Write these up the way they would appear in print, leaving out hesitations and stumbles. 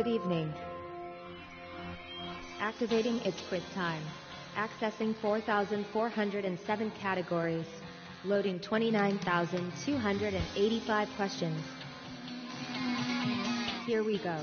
Good evening. Activating its quiz time. Accessing 4,407 categories. Loading 29,285 questions. Here we go.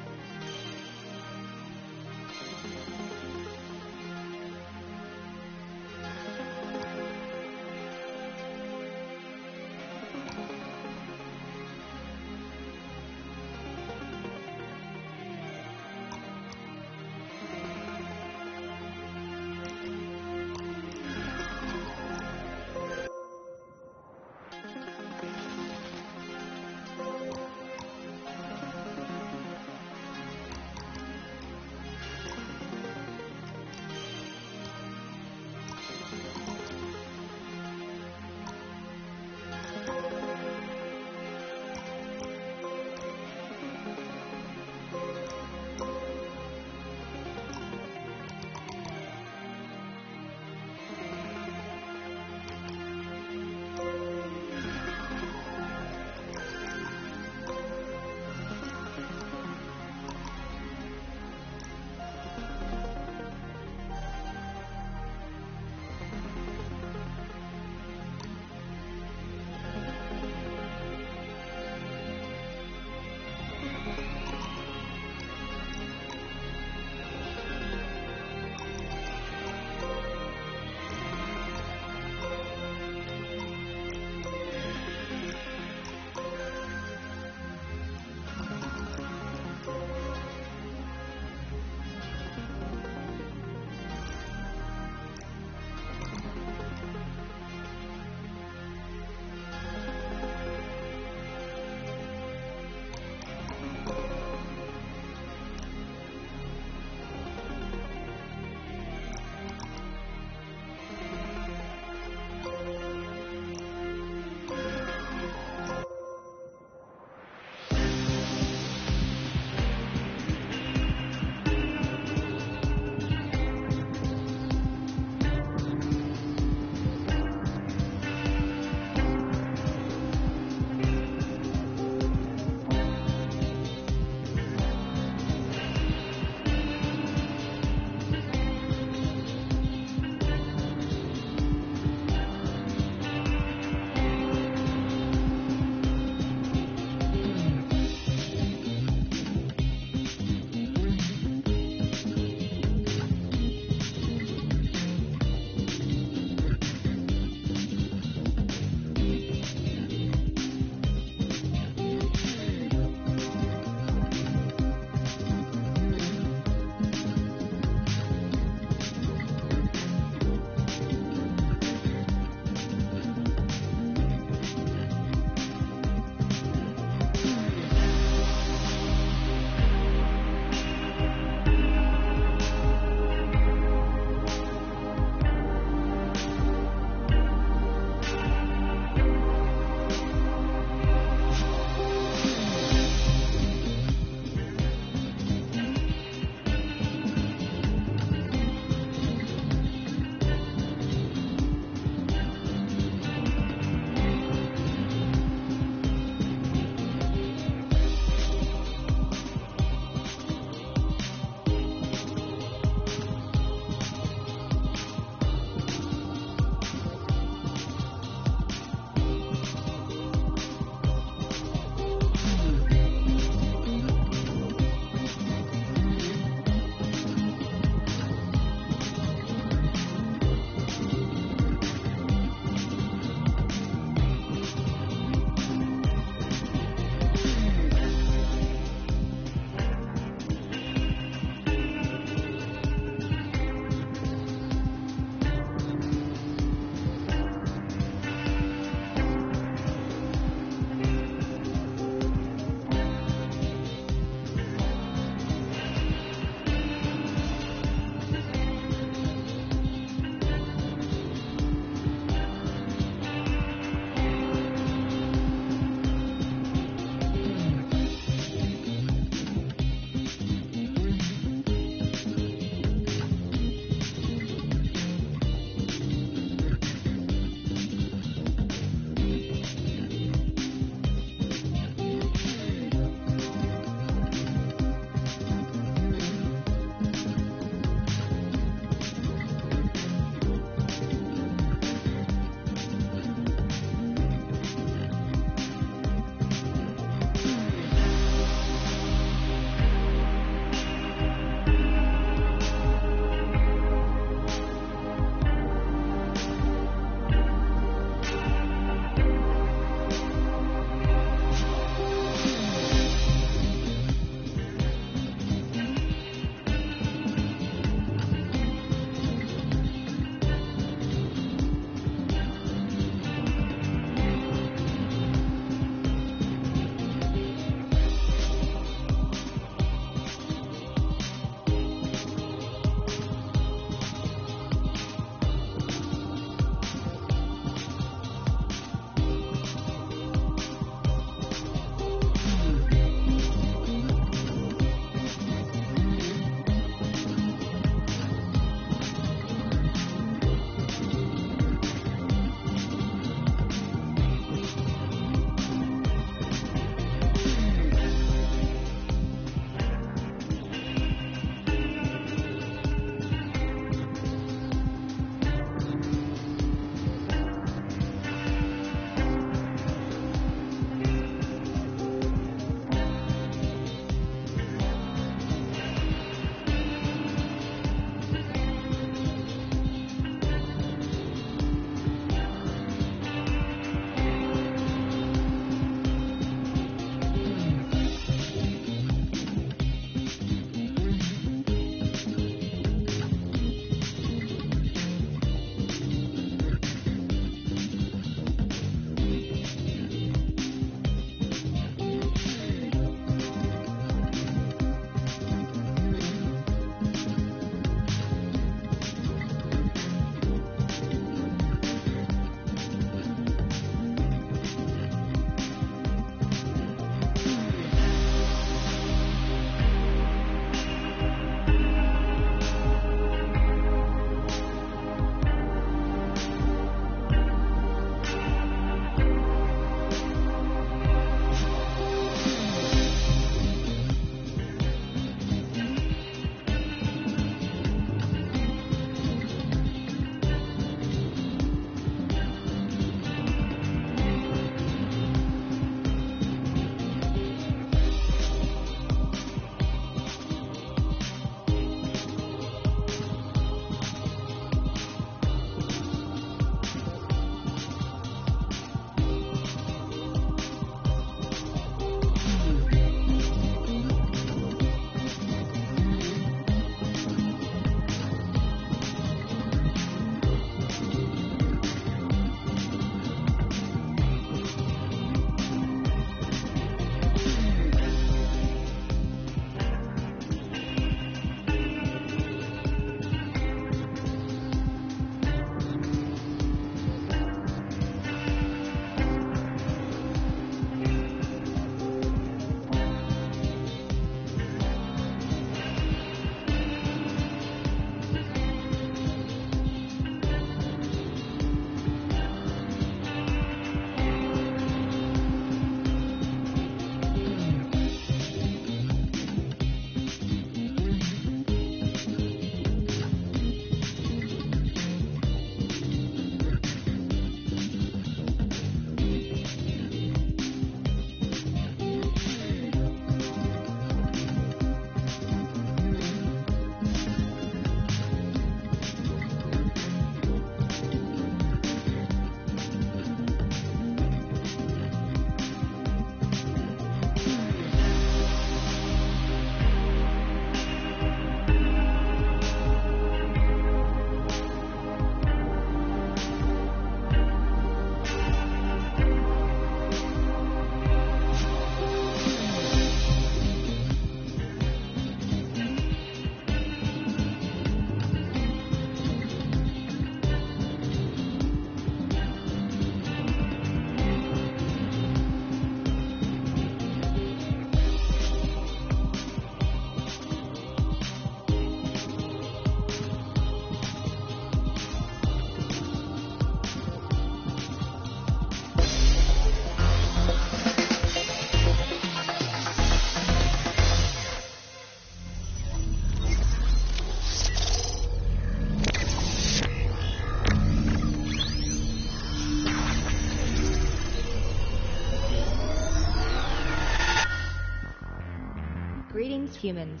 against humans.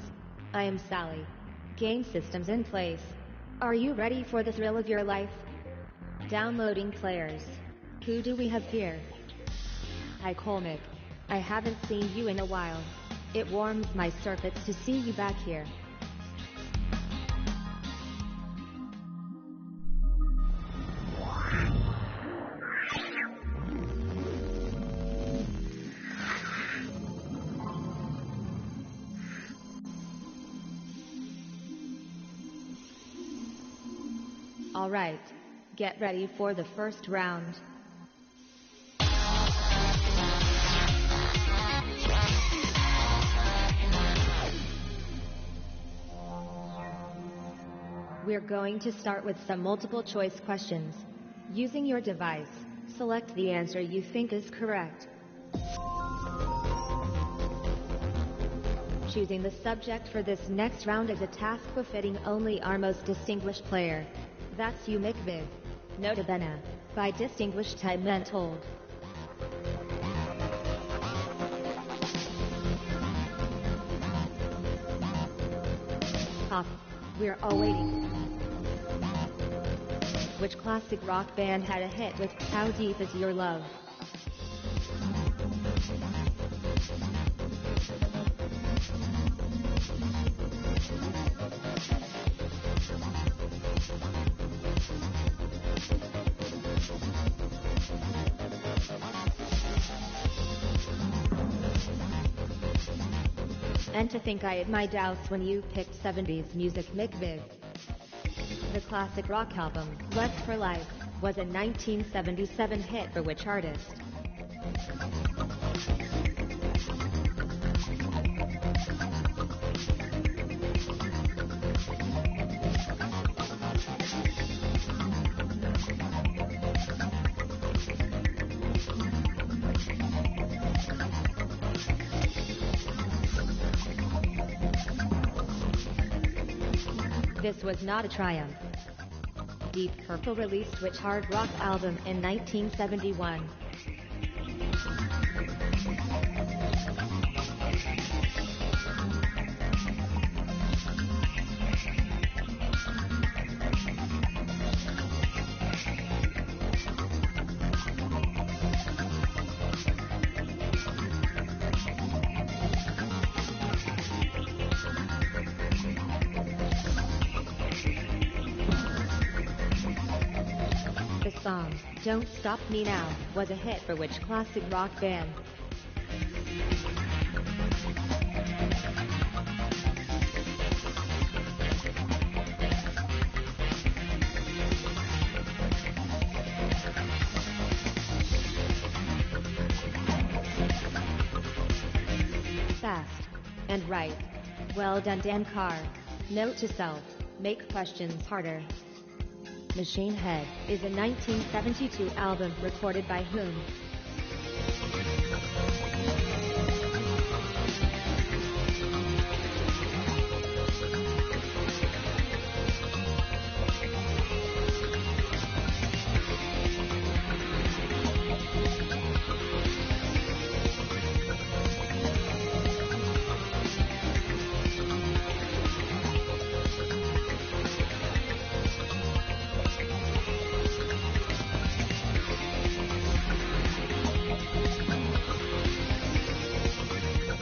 I am Sally. Game systems in place. Are you ready for the thrill of your life? Downloading players. Who do we have here? Hi Colmick. I haven't seen you in a while. It warms my circuits to see you back here. Alright, get ready for the first round. We're going to start with some multiple choice questions. Using your device, select the answer you think is correct. Choosing the subject for this next round is a task befitting only our most distinguished player. That's you, McViv. Nota bene. By distinguished I meant old. Pop. We're all waiting. Which classic rock band had a hit with How Deep Is Your Love? And to think I had my doubts when you picked 70s music, McViv. The classic rock album, Lust for Life, was a 1977 hit for which artist? This was not a triumph. Deep Purple released which hard rock album in 1971? Song, Don't Stop Me Now, was a hit for which classic rock band? Fast. And right. Well done, Dan Carr. Note to self, make questions harder. Machine Head is a 1972 album recorded by whom?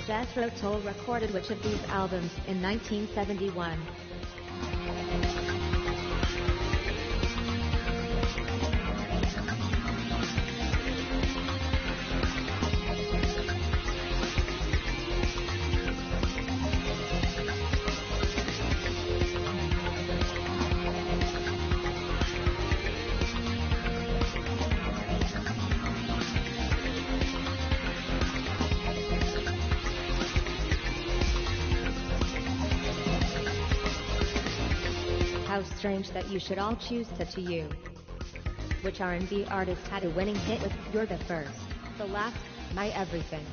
Jethro Tull recorded which of these albums in 1971? How strange that you should all choose such a you. Which R&B artist had a winning hit with You're the First, the Last, My Everything?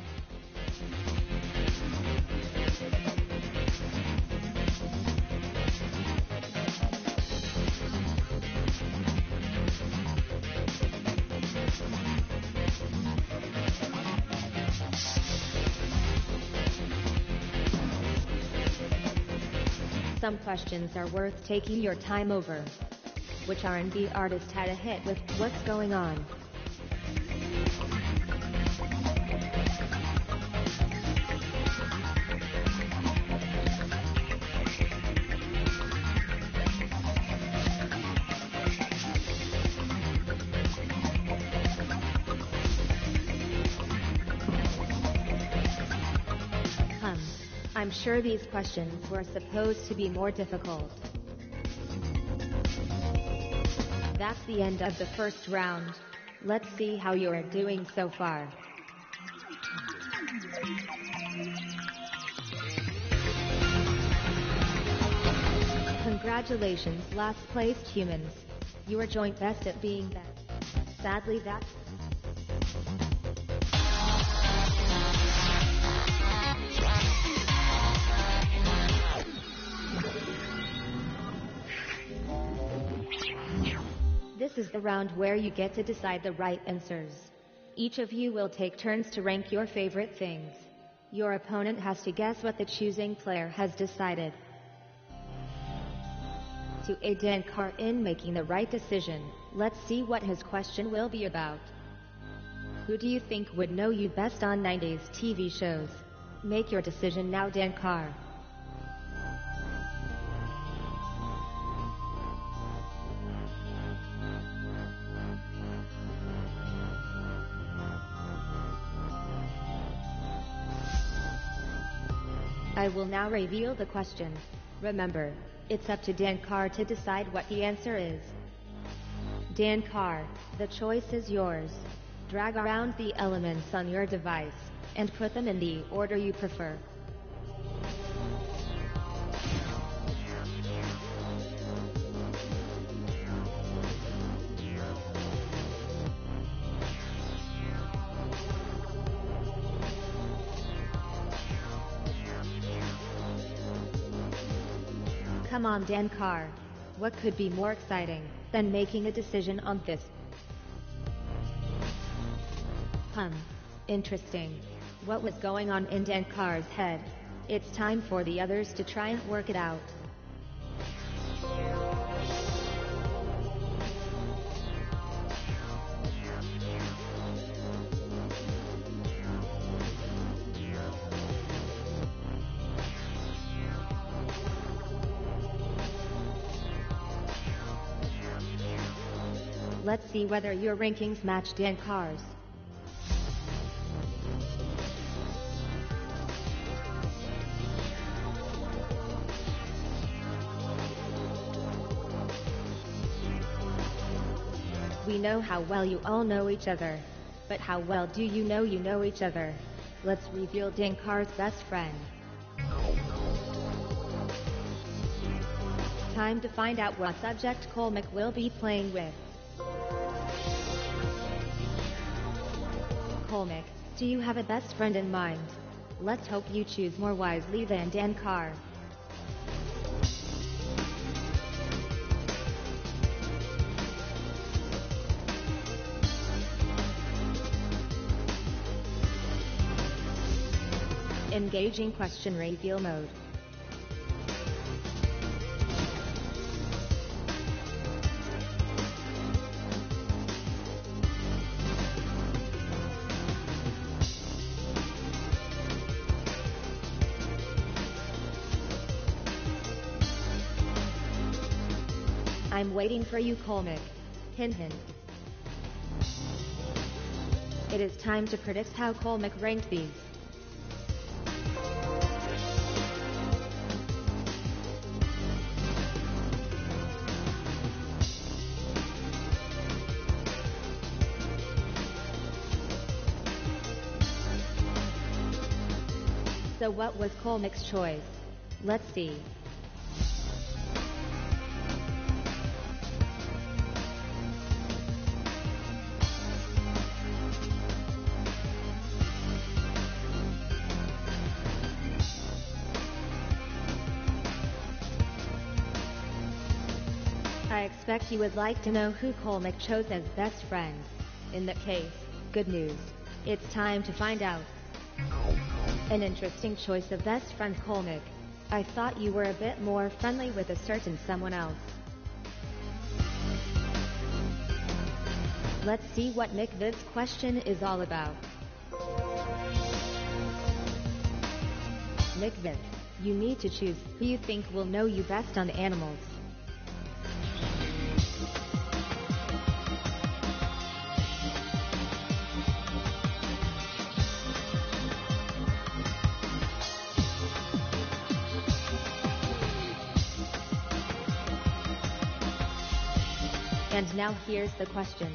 Some questions are worth taking your time over. Which R&B artist had a hit with What's Going On? I'm sure these questions were supposed to be more difficult. That's the end of the first round. Let's see how you are doing so far. Congratulations, last placed humans. You are joint best at being best. Sadly, that's... This is the round where you get to decide the right answers. Each of you will take turns to rank your favorite things. Your opponent has to guess what the choosing player has decided. To aid Dan Carr in making the right decision, let's see what his question will be about. Who do you think would know you best on 90s TV shows? Make your decision now, Dan Carr. I will now reveal the question. Remember, it's up to Dan Carr to decide what the answer is. Dan Carr, the choice is yours. Drag around the elements on your device, and put them in the order you prefer. Come on, Dan Carr. What could be more exciting than making a decision on this? Interesting. What was going on in Dan Carr's head? It's time for the others to try and work it out. Let's see whether your rankings match Dan Carr's. We know how well you all know each other. But how well do you know each other? Let's reveal Dan Carr's best friend. Time to find out what subject Colmick will be playing with. Colmick, do you have a best friend in mind? Let's hope you choose more wisely than Dan Carr. Engaging question reveal mode. I'm waiting for you, Colmick. Hint hint. It is time to predict how Colmick ranked these. So what was Colmick's choice? Let's see. I expect you would like to know who Colmick chose as best friend. In that case, good news. It's time to find out. An interesting choice of best friend, Colmick. I thought you were a bit more friendly with a certain someone else. Let's see what McViv's question is all about. McViv, you need to choose who you think will know you best on animals. And now here's the question.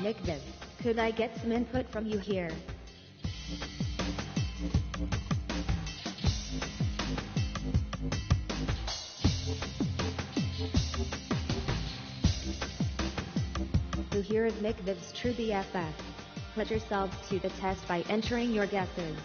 McViv, could I get some input from you here? Who here is McViv's true BFF? Put yourselves to the test by entering your guesses.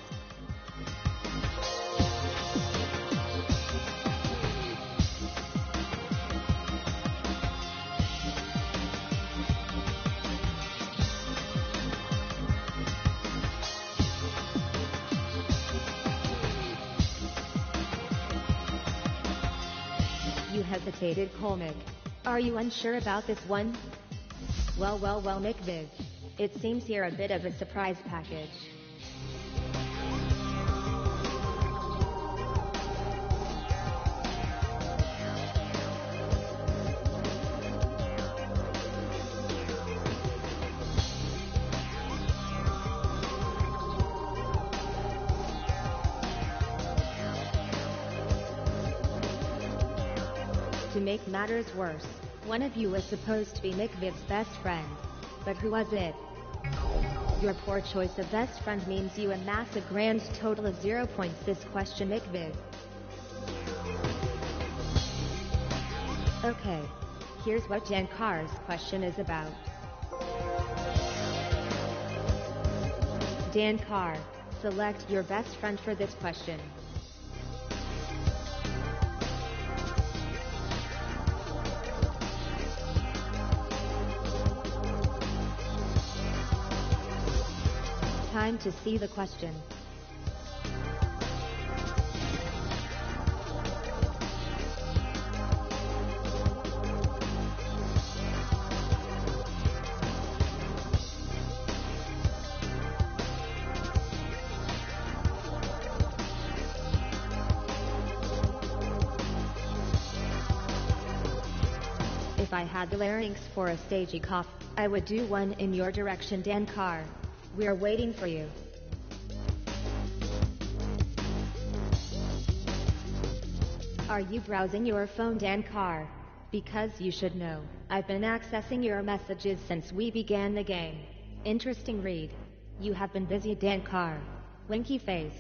You hesitated, Colmick. Are you unsure about this one? Well, McViv. It seems you're a bit of a surprise package. To make matters worse, one of you was supposed to be McViv's best friend. But who was it? Your poor choice of best friend means you amass a grand total of 0 points this question, McViv. Okay, here's what Dan Carr's question is about. Dan Carr, select your best friend for this question. Time to see the question. If I had the larynx for a stagey cough, I would do one in your direction, Dan Carr. We're waiting for you. Are you browsing your phone, Dan Carr? Because you should know, I've been accessing your messages since we began the game. Interesting read. You have been busy, Dan Carr. Winky face.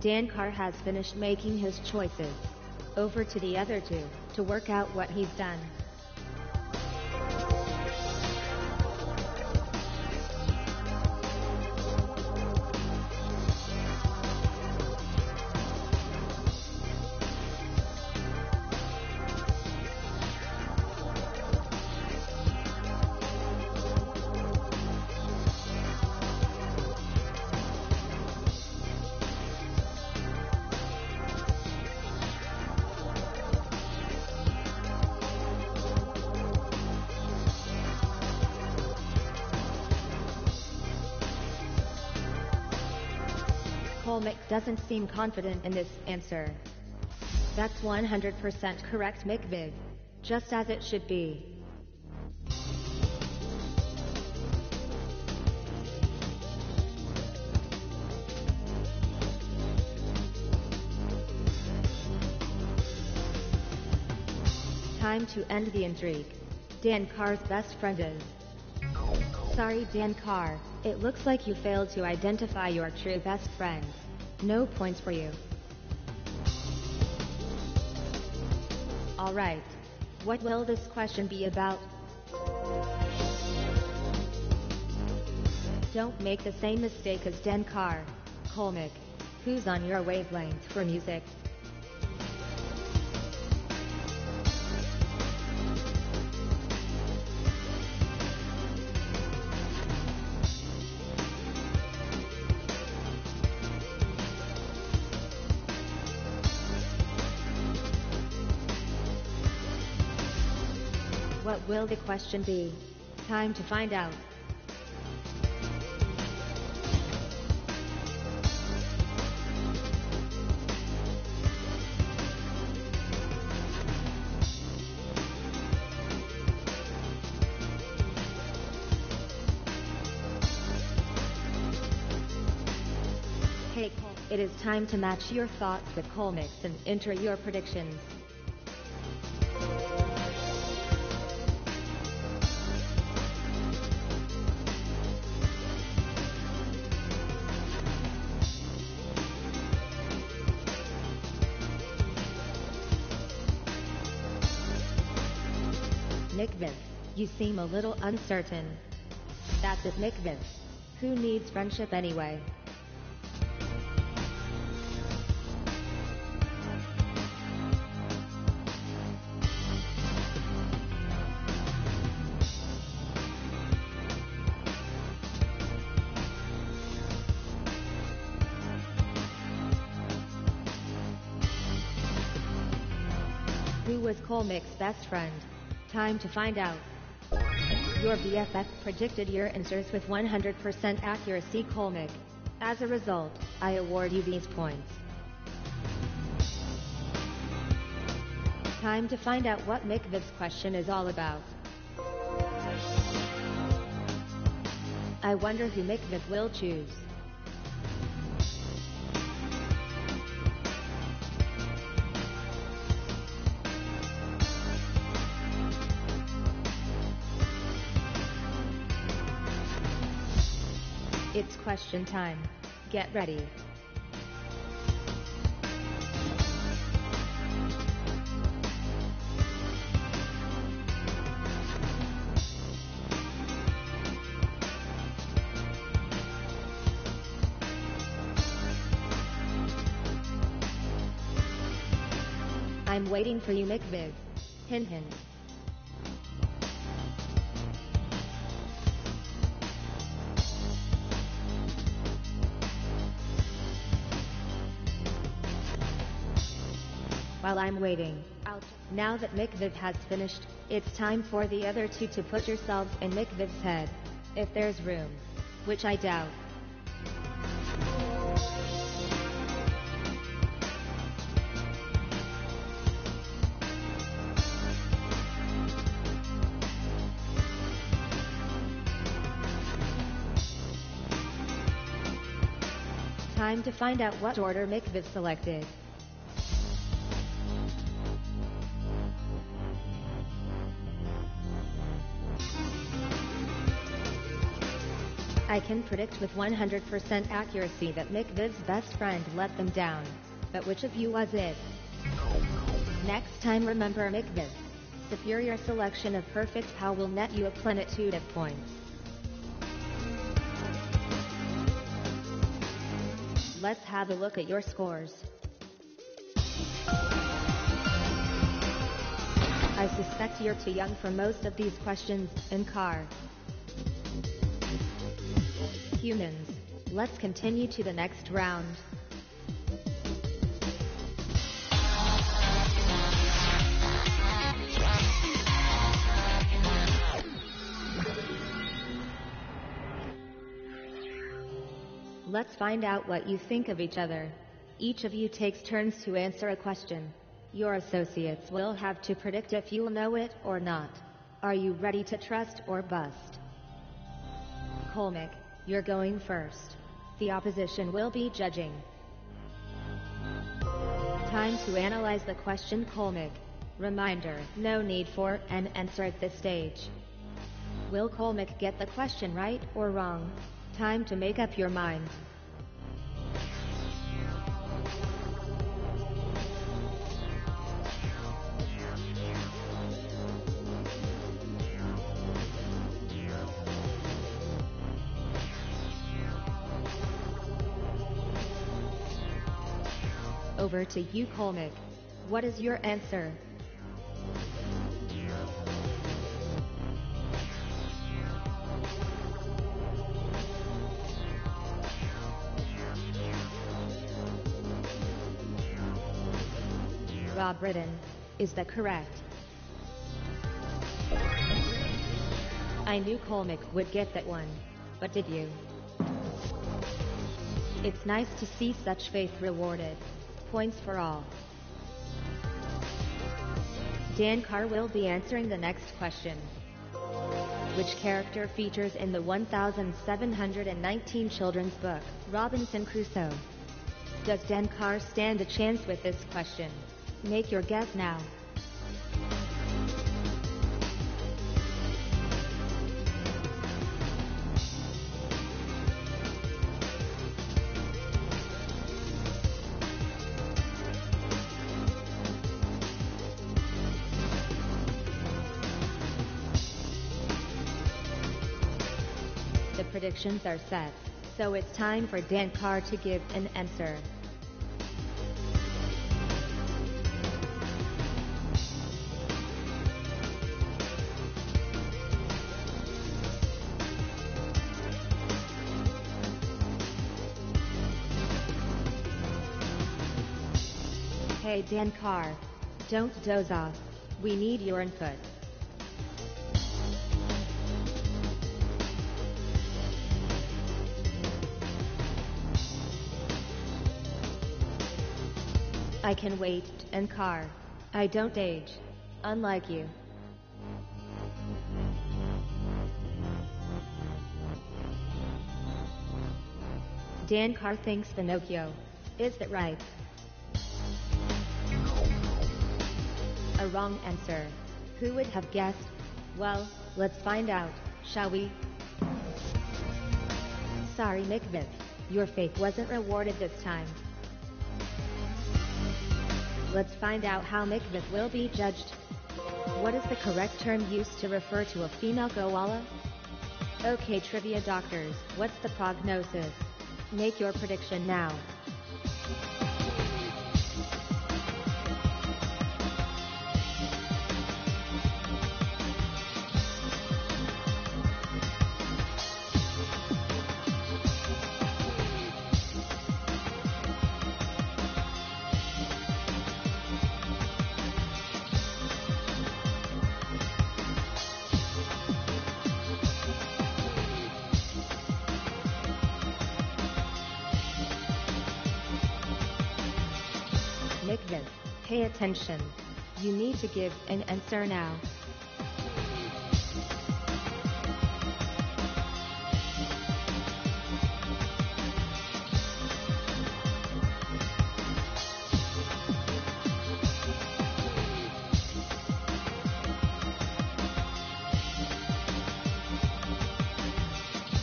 Dan Carr has finished making his choices. Over to the other two, to work out what he's done. Colmick doesn't seem confident in this answer. That's 100% correct, McViv. Just as it should be. Time to end the intrigue. Dan Carr's best friend is... Sorry, Dan Carr. It looks like you failed to identify your true best friend. No points for you. Alright. What will this question be about? Don't make the same mistake as Denkar, Kolmik, who's on your wavelength for music. What will the question be? Time to find out. Hey Cole, it is time to match your thoughts with Kolmix and enter your predictions. Mikviv, you seem a little uncertain. That's it, Mikviv. Who needs friendship anyway? Who was Kolmik's best friend? Time to find out. Your BFF predicted your answers with 100% accuracy, Kolmik. As a result, I award you these points. Time to find out what Mikviv's question is all about. I wonder who Mikviv will choose. It's question time. Get ready. I'm waiting for you, Mikviv. Hin hin. While I'm waiting, now that Mikviv has finished, it's time for the other two to put yourselves in Mikviv's head. If there's room. Which I doubt. Time to find out what order Mikviv selected. I can predict with 100% accuracy that Mikviv's best friend let them down. But which of you was it? Next time remember, Mikviv. Superior selection of perfect POW will net you a plenitude of points. Let's have a look at your scores. I suspect you're too young for most of these questions, Inkar. Humans, let's continue to the next round. Let's find out what you think of each other. Each of you takes turns to answer a question. Your associates will have to predict if you'll know it or not. Are you ready to trust or bust? Kolmik, you're going first. The opposition will be judging. Time to analyze the question, Kolmik. Reminder, no need for an answer at this stage. Will Kolmik get the question right or wrong? Time to make up your mind. over to you, Colmick. What is your answer? Rob Britton. Is that correct? I knew Colmick would get that one. But did you? It's nice to see such faith rewarded. Points for all. Dan Carr will be answering the next question. Which character features in the 1719 children's book, Robinson Crusoe? Does Dan Carr stand a chance with this question? Make your guess now. The predictions are set, so it's time for Dan Carr to give an answer. Hey Dan Carr, don't doze off. We need your input. I can wait, and Carr. I don't age. Unlike you. Dan Carr thinks Pinocchio. Is that right? A wrong answer. Who would have guessed? Well, let's find out, shall we? Sorry, Nickvith. Your faith wasn't rewarded this time. Let's find out how Nickvith will be judged. What is the correct term used to refer to a female koala? Okay, trivia doctors, what's the prognosis? Make your prediction now. Nickvith, pay attention. You need to give an answer now.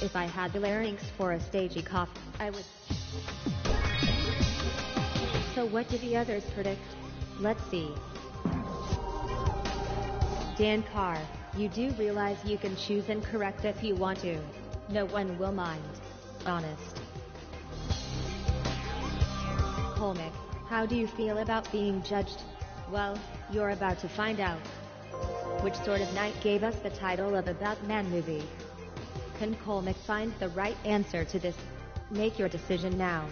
If I had the larynx for a stagey cough, I would... So what did the others predict? Let's see. Dan Carr, you do realize you can choose incorrect if you want to. No one will mind. Honest. Colmick, how do you feel about being judged? Well, you're about to find out. Which sort of night gave us the title of a Batman movie? Can Colmick find the right answer to this? Make your decision now.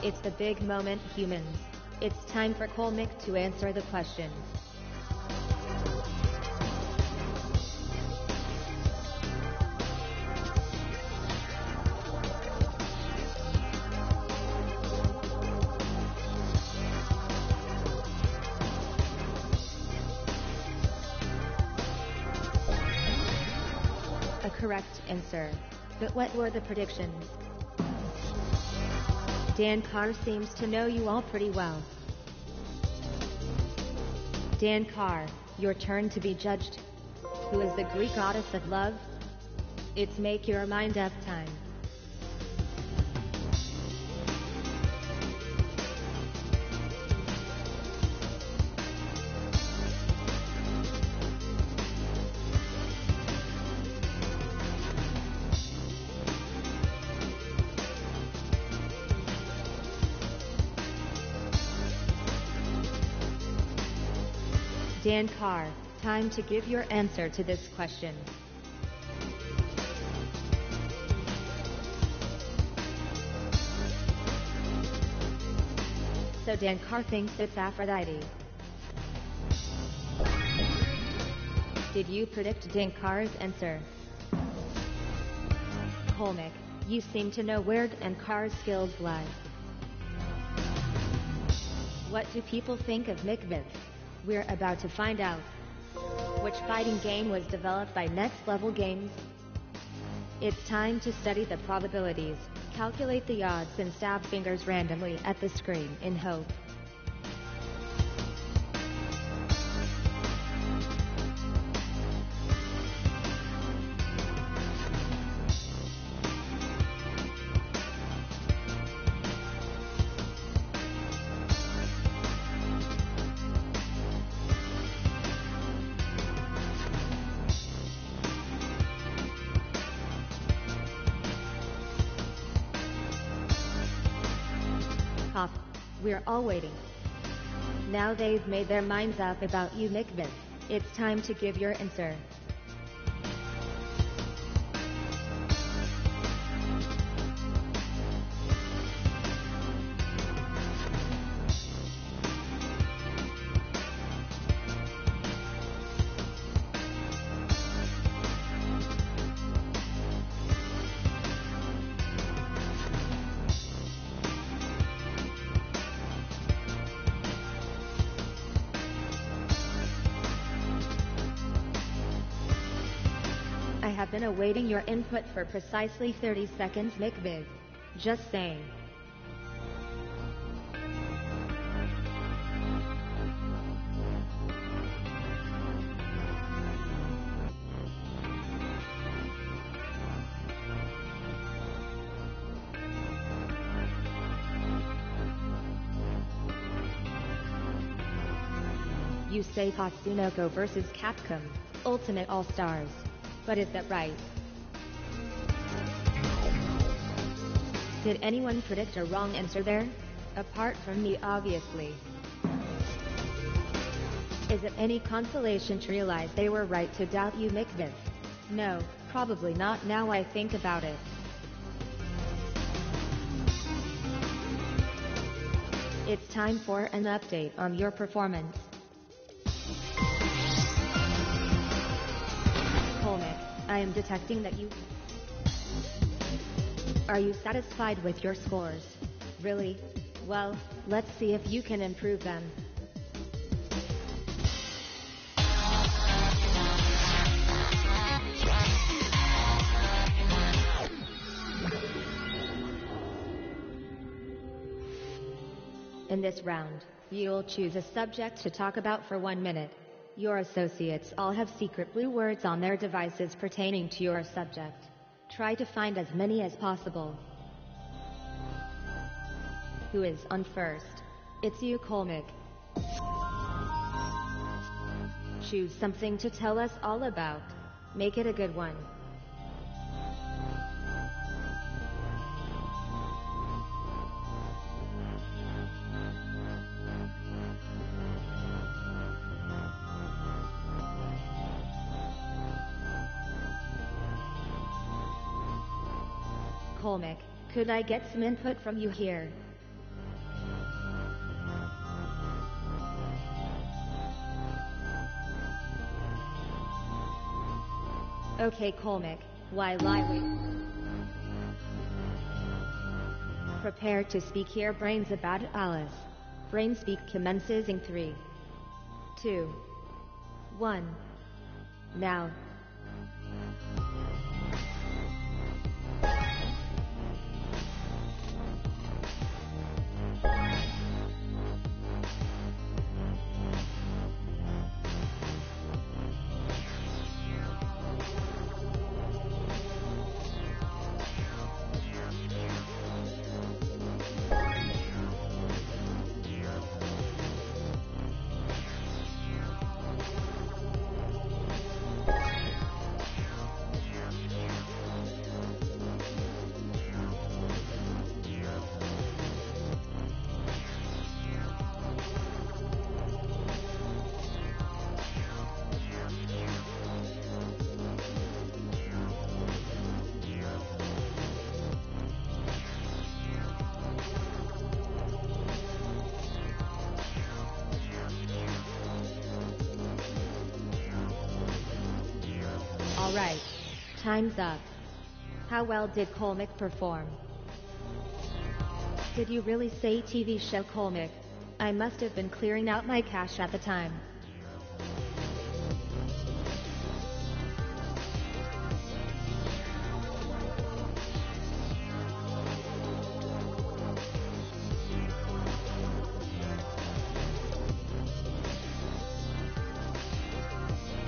It's the big moment, humans. It's time for Colmick to answer the question. A correct answer. But what were the predictions? Dan Carr seems to know you all pretty well. Dan Carr, your turn to be judged. Who is the Greek goddess of love? It's make your mind up time. Dan Carr, time to give your answer to this question. So Dan Carr thinks it's Aphrodite. Did you predict Dan Carr's answer? Colmick, you seem to know where Dan Carr's skills lie. What do people think of Mikvith? We're about to find out. Which fighting game was developed by Next Level Games? It's time to study the probabilities, calculate the odds and stab fingers randomly at the screen in hope. We're all waiting. Now they've made their minds up about you, Mikvith. It's time to give your answer. I have been awaiting your input for precisely 30 seconds, Mikvith. Just saying. You say Tatsunoko versus Capcom, Ultimate All-Stars. But is that right? Did anyone predict a wrong answer there? Apart from me, obviously. Is it any consolation to realize they were right to doubt you, Mikvith? No, probably not now I think about it. It's time for an update on your performance. I am detecting that you... Are you satisfied with your scores? Really? Well, let's see if you can improve them. In this round, you'll choose a subject to talk about for 1 minute. Your associates all have secret blue words on their devices pertaining to your subject. Try to find as many as possible. Who is on first? It's you, Colmick. Choose something to tell us all about. Make it a good one. Colmick, could I get some input from you here? Okay, Colmick, why lie we? Prepare to speak here, brains about Alice. Brain speak commences in 3, 2, 1. Now. Alright. Time's up. How well did Colmick perform? Did you really say TV show Colmick? I must have been clearing out my cache at the time.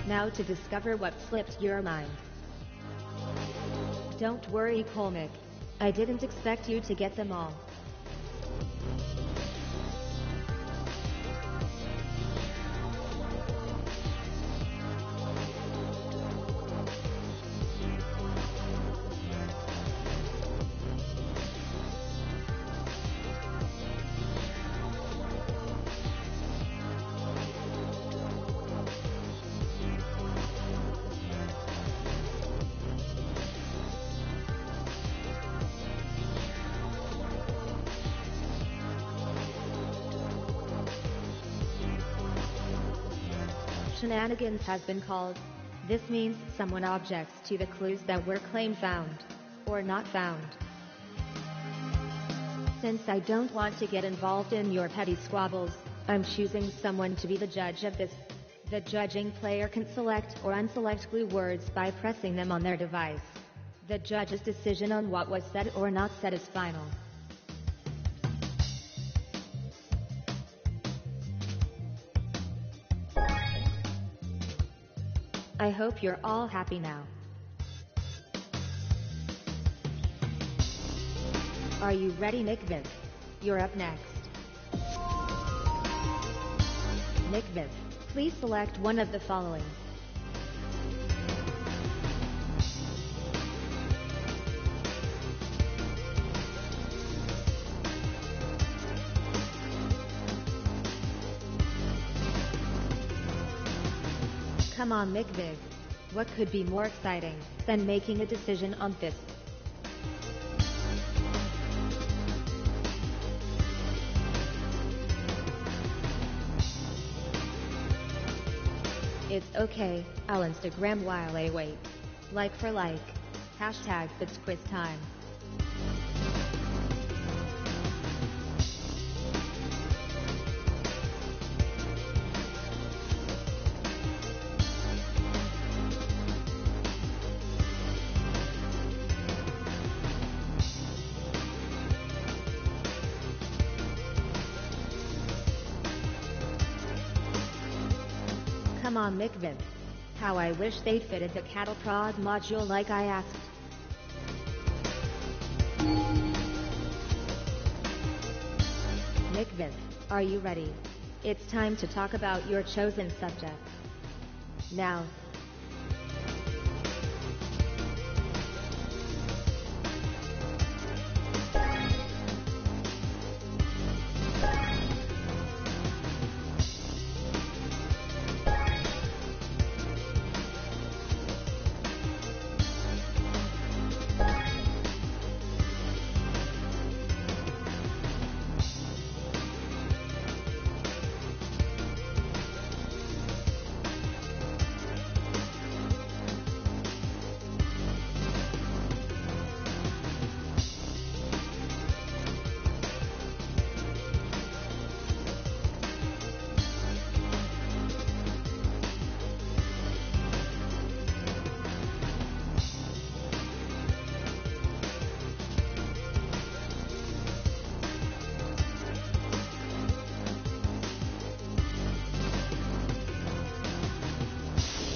Now to discover what slipped your mind. Don't worry, Colmick. I didn't expect you to get them all. Shenanigans has been called. This means someone objects to the clues that were claimed found, or not found. Since I don't want to get involved in your petty squabbles, I'm choosing someone to be the judge of this. The judging player can select or unselect clue words by pressing them on their device. The judge's decision on what was said or not said is final. I hope you're all happy now. Are you ready, Nick Viv? You're up next. Nick Viv, please select one of the following. Come on, Nick Viv. What could be more exciting than making a decision on this? It's okay, I'll Instagram while I wait. Like for like. Hashtag it's quiz time. Come on, McVin. How I wish they fitted the cattle prod module like I asked. McVin, are you ready? It's time to talk about your chosen subject. Now.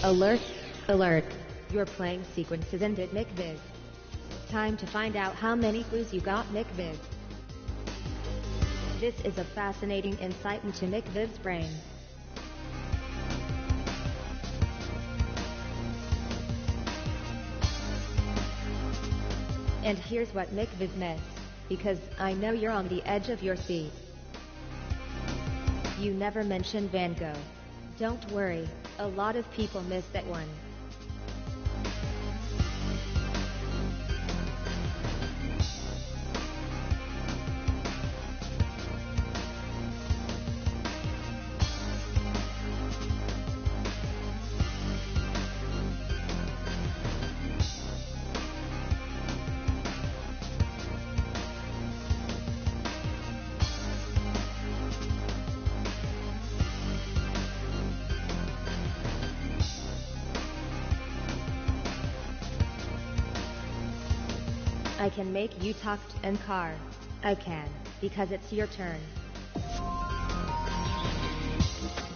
Alert, alert. Your playing sequence has ended, McViv. Time to find out how many clues you got, McViv. This is a fascinating insight into McViv's brain. And here's what McViv missed, because I know you're on the edge of your seat. You never mentioned Van Gogh. Don't worry, a lot of people missed that one. I can make you talk and car. I can, because it's your turn.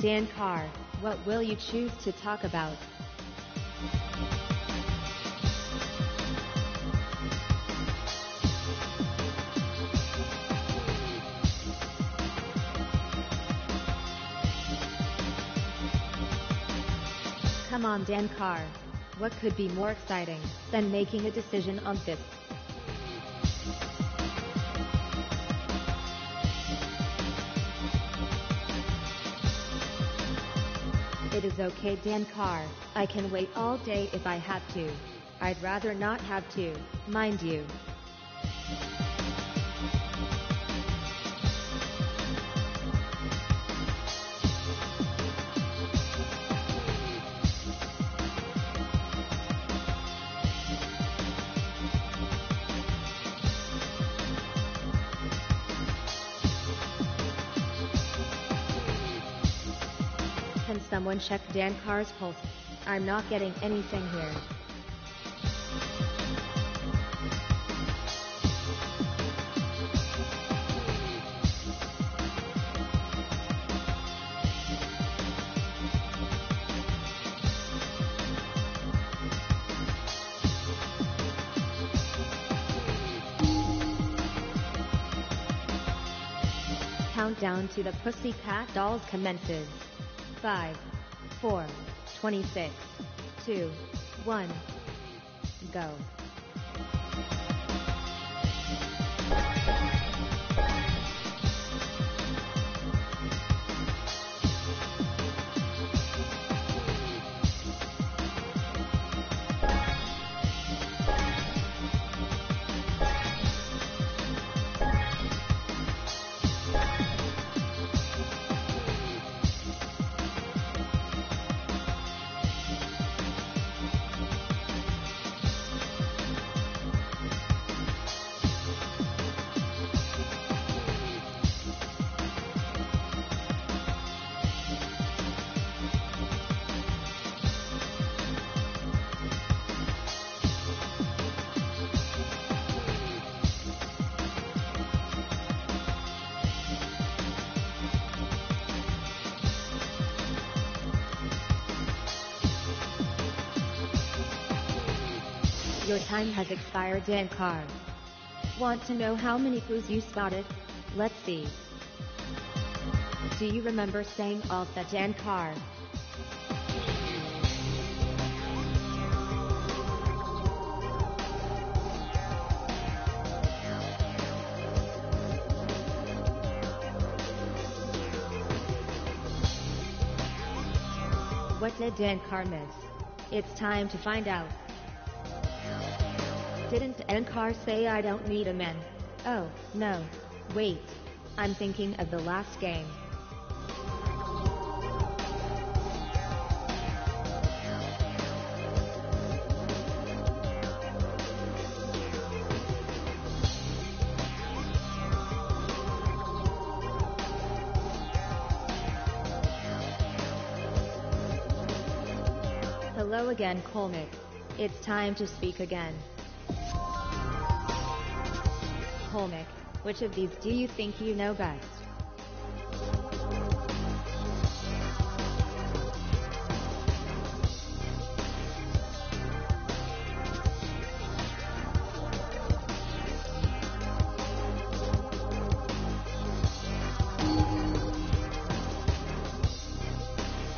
Dan Carr, what will you choose to talk about? Come on, Dan Carr. What could be more exciting than making a decision on this? It is okay, Dan Carr. I can wait all day if I have to. I'd rather not have to, mind you. Can someone check Dan Carr's pulse? I'm not getting anything here. Countdown to the Pussycat Dolls commences. 5, 4, 26, 2, 1, go. Your time has expired, Dan Carr. Want to know how many clues you spotted? Let's see. Do you remember saying all that, Dan Carr? What did Dan Carr miss? It's time to find out. Didn't Dan Carr say I don't need a man? Oh, no. Wait. I'm thinking of the last game. Hello again, Colmick. It's time to speak again. Colmick, which of these do you think you know best?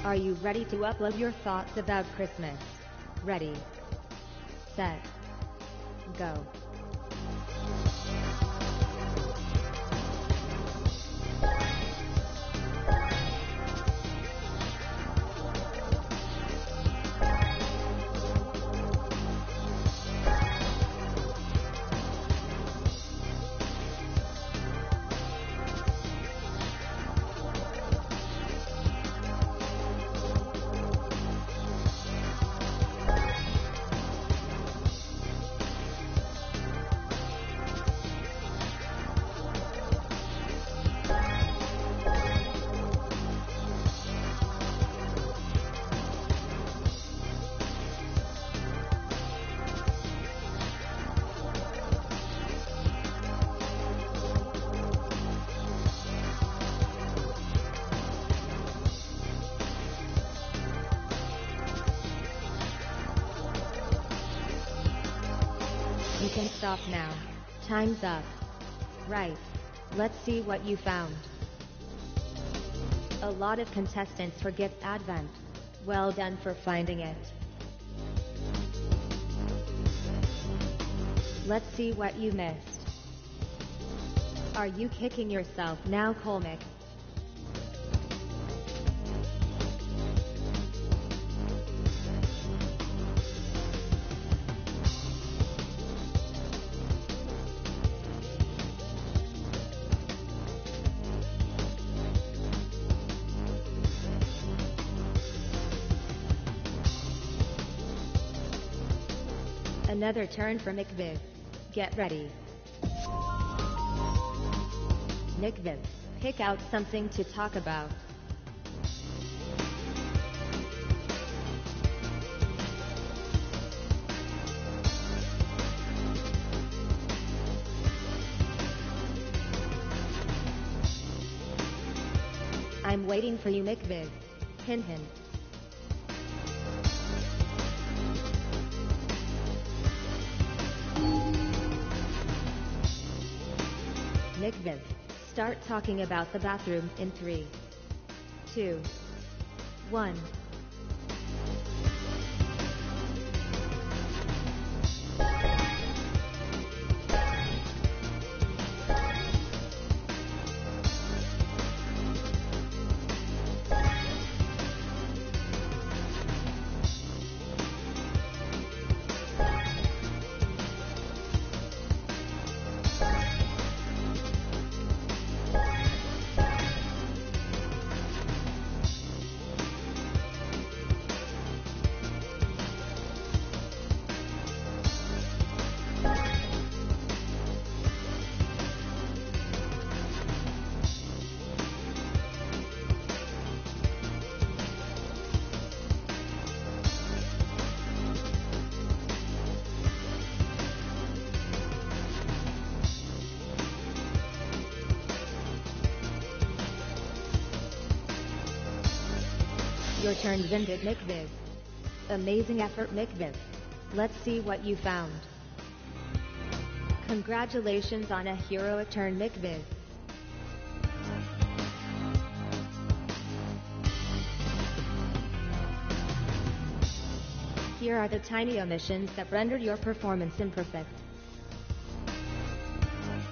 Are you ready to upload your thoughts about Christmas? Ready, set, go. can stop now. Time's up. Right. Let's see what you found. A lot of contestants forget Advent. Well done for finding it. Let's see what you missed. Are you kicking yourself now, Colmick? Another turn for McViv. Get ready. McViv, pick out something to talk about. I'm waiting for you, McViv. Hint hint. McViv, start talking about the bathroom in 3, 2, 1. Your turn's ended, McViv. Amazing effort, McViv. Let's see what you found. Congratulations on a heroic turn, McViv. Here are the tiny omissions that rendered your performance imperfect.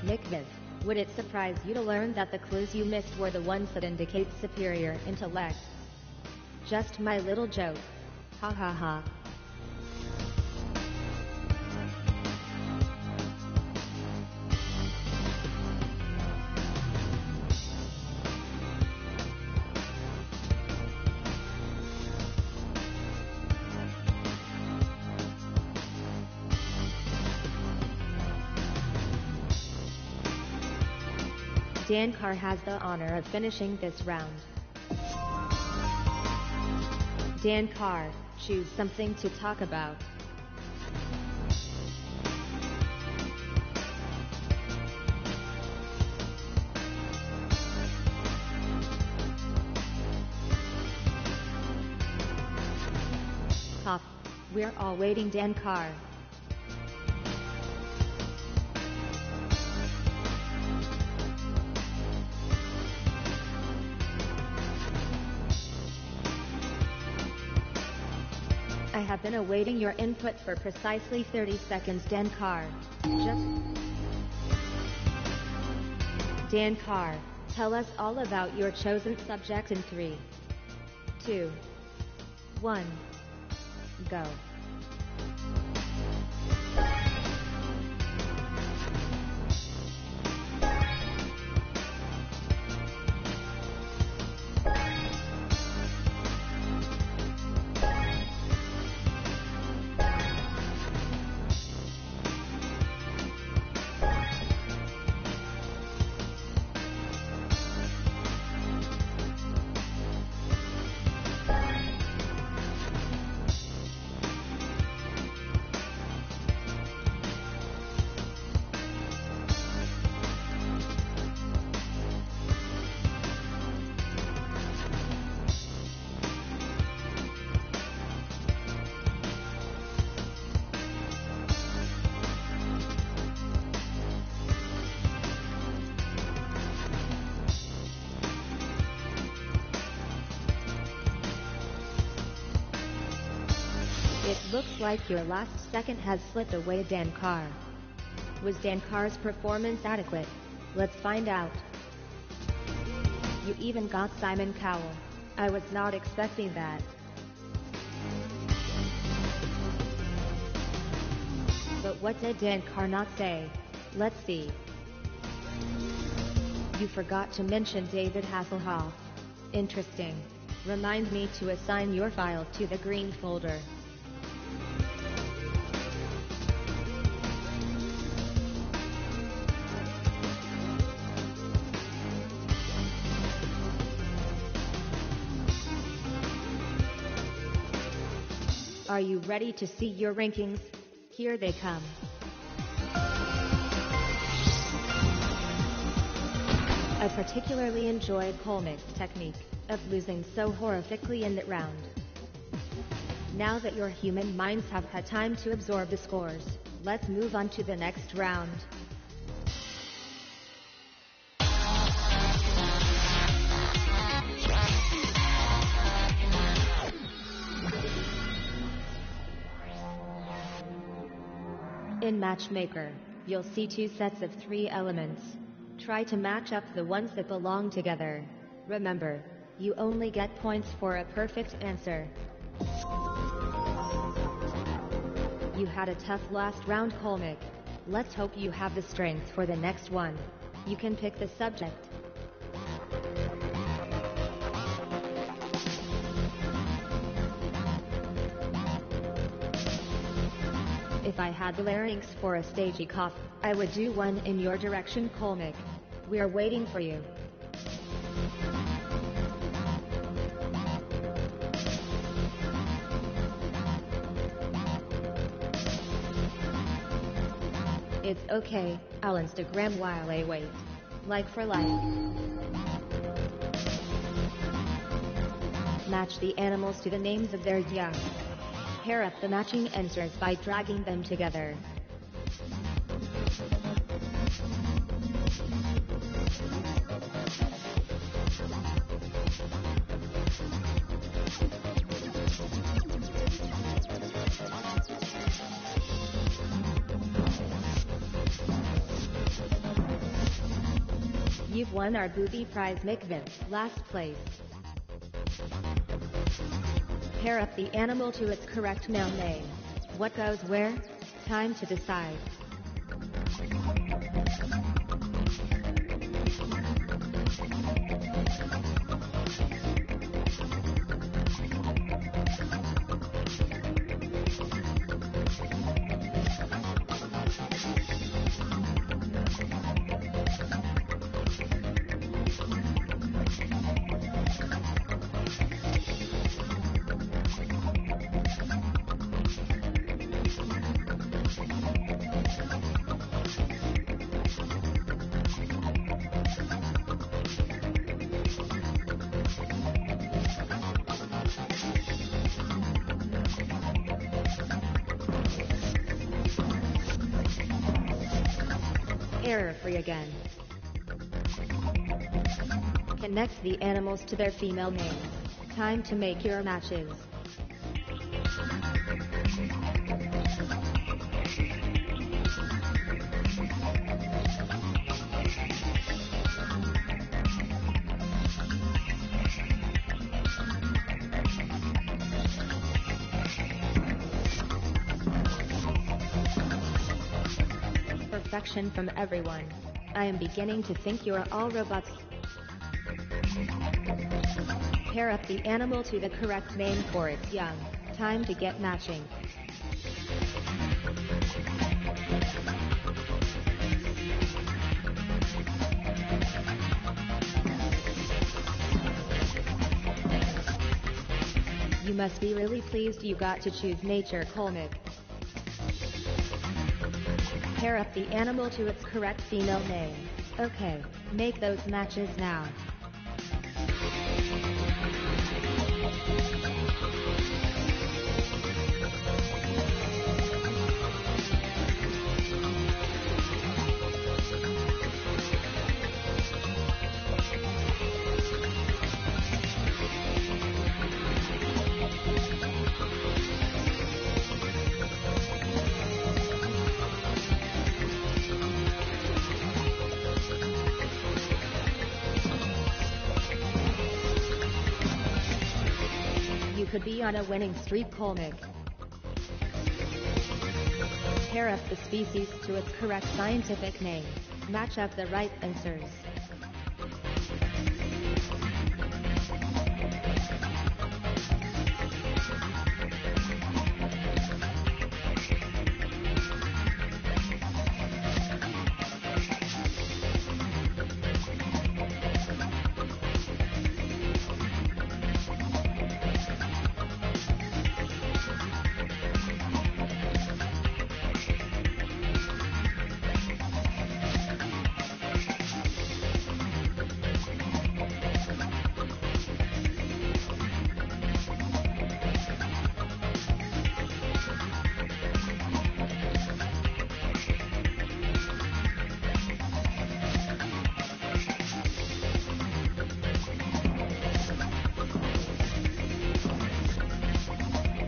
McViv, would it surprise you to learn that the clues you missed were the ones that indicate superior intellect? Just my little joke. Ha ha ha. Dan Carr has the honor of finishing this round. Dan Carr, choose something to talk about. Cough. We're all waiting, Dan Carr. I have been awaiting your input for precisely 30 seconds, Dan Carr. Dan Carr, tell us all about your chosen subject in 3, 2, 1, go. Looks like your last second has slipped away, Dankar. Was Dankar's performance adequate? Let's find out. You even got Simon Cowell. I was not expecting that. But what did Dankar not say? Let's see. You forgot to mention David Hasselhoff. Interesting. Remind me to assign your file to the green folder. Are you ready to see your rankings? Here they come. I particularly enjoyed Colmick's technique of losing so horrifically in that round. Now that your human minds have had time to absorb the scores, let's move on to the next round. In Matchmaker, you'll see 2 sets of 3 elements. Try to match up the ones that belong together. Remember, you only get points for a perfect answer. You had a tough last round, Colmick. Let's hope you have the strength for the next one. You can pick the subject. If I had the larynx for a stagey cough, I would do one in your direction, Colmick. We're waiting for you. It's okay, I'll Instagram while I wait. Like for like. Match the animals to the names of their young. Pair up the matching answers by dragging them together. You've won our booby prize, McVin, last place. Pair up the animal to its correct male name. What goes where? Time to decide. Error-free again. Connect the animals to their female names. Time to make your matches. Perfection from everyone. I am beginning to think you are all robots. Pair up the animal to the correct name for its young. Time to get matching. You must be really pleased you got to choose nature, Colmick. Pair up the animal to its correct female name. Okay, make those matches now. could be on a winning streak, Colmick. Pair up the species to its correct scientific name. Match up the right answers.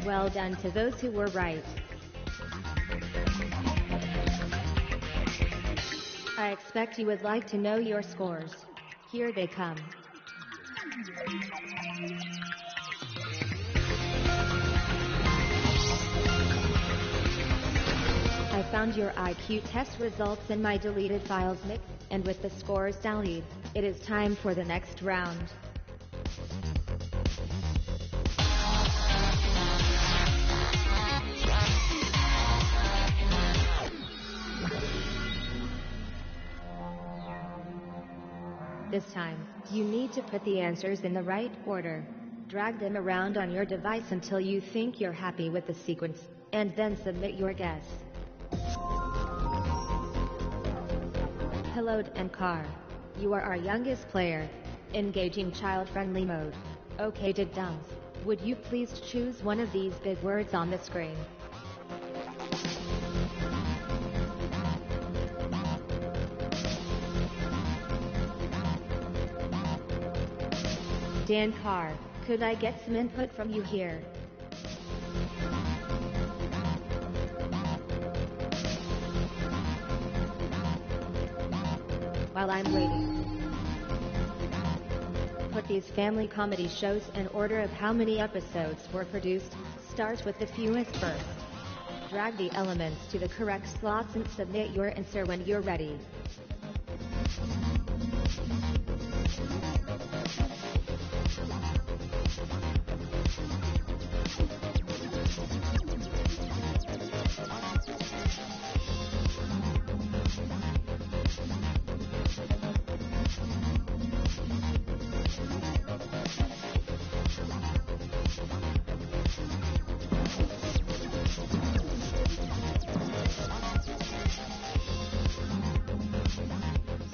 Well done to those who were right. I expect you would like to know your scores. Here they come. I found your IQ test results in my deleted files mix, and with the scores tallied, it is time for the next round. This time, you need to put the answers in the right order. Drag them around on your device until you think you're happy with the sequence, and then submit your guess. Hello and Car. You are our youngest player. Engaging child-friendly mode. Okay, Dums. Would you please choose one of these big words on the screen? Dan Carr, could I get some input from you here? While I'm waiting, put these family comedy shows in order of how many episodes were produced. Start with the fewest first. Drag the elements to the correct slots and submit your answer when you're ready.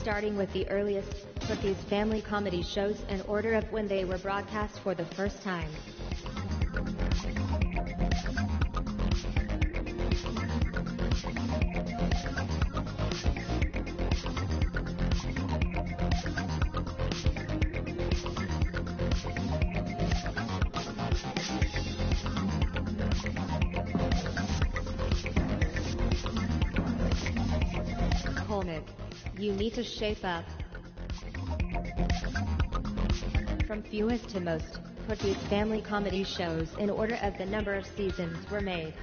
Starting with the earliest, put these family comedy shows in order of when they were broadcast for the first time. Colmick, you need to shape up. From fewest to most, put these family comedy shows in order of the number of seasons were made.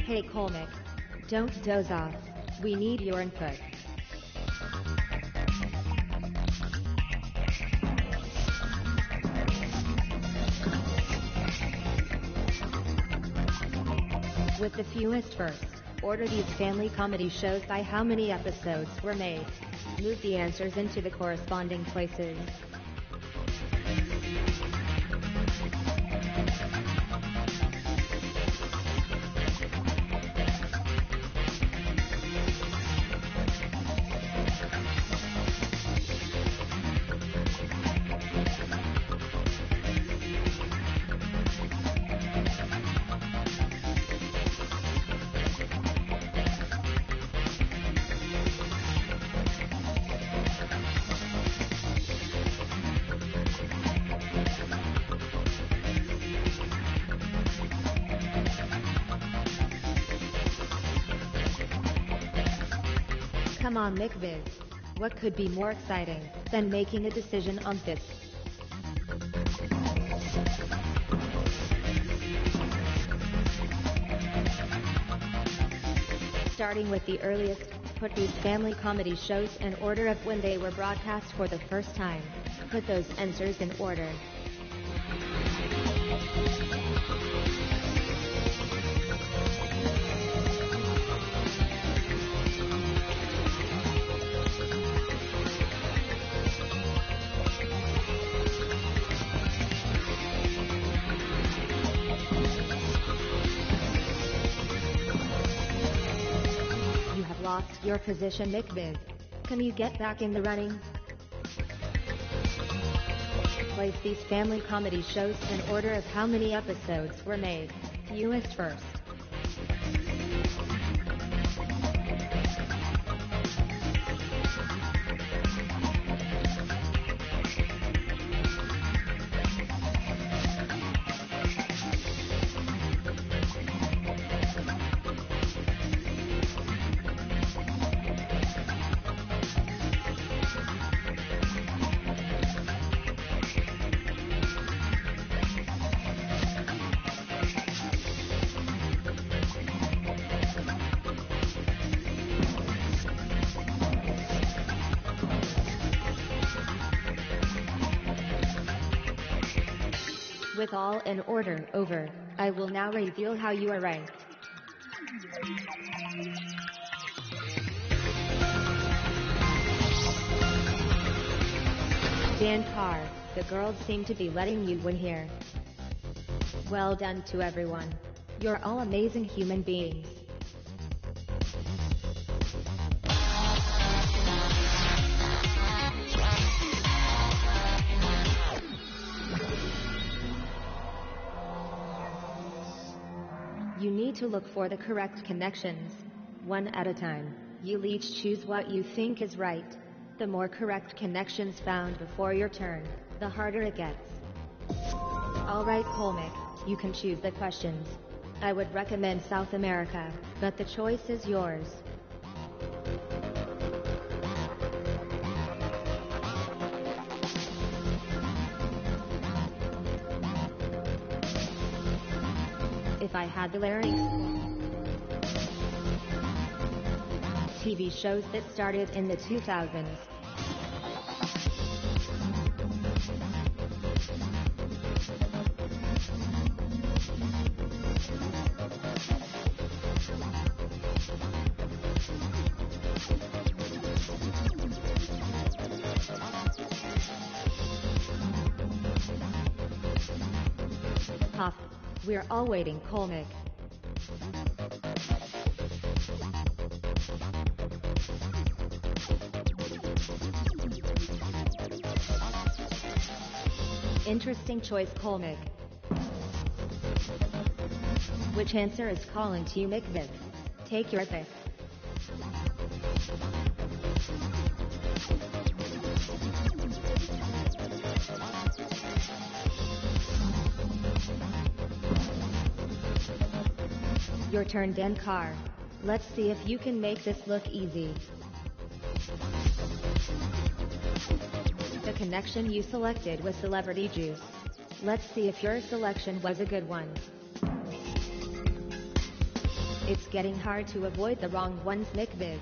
Hey Colmick, don't doze off. We need your input. With the fewest first. Order these family comedy shows by how many episodes were made. Move the answers into the corresponding places. Come on, McViz. What could be more exciting than making a decision on this? Starting with the earliest, put these family comedy shows in order of when they were broadcast for the first time. Put those answers in order. Lost your position, McViz. Can you get back in the running? Place these family comedy shows in order of how many episodes were made. Fewest first. With all in order over, I will now reveal how you are ranked. Dan Carr, the girls seem to be letting you win here. Well done to everyone. You're all amazing human beings. You need to look for the correct connections. One at a time. You'll each choose what you think is right. The more correct connections found before your turn, the harder it gets. Alright, Colmick, you can choose the questions. I would recommend South America, but the choice is yours. If I had the larynx. TV shows that started in the 2000s. Puff. We're all waiting, Colmick. Interesting choice, Colmick. Which answer is calling to you, McViz? Take your pick. Your turn, Dan Carr. Let's see if you can make this look easy. The connection you selected was celebrity juice. Let's see if your selection was a good one. It's getting hard to avoid the wrong ones, McViz.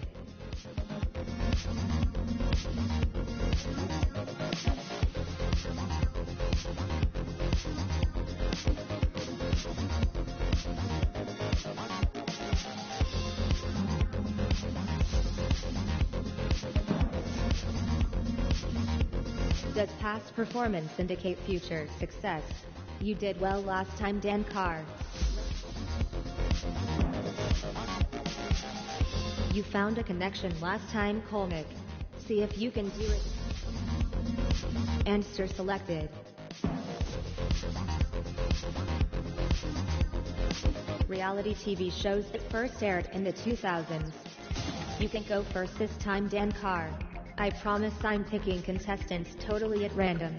Does past performance indicate future success? You did well last time, Dan Carr. You found a connection last time, Colmick. See if you can do it. Answer selected. Reality TV shows that first aired in the 2000s. You can go first this time, Dan Carr. I promise I'm picking contestants totally at random.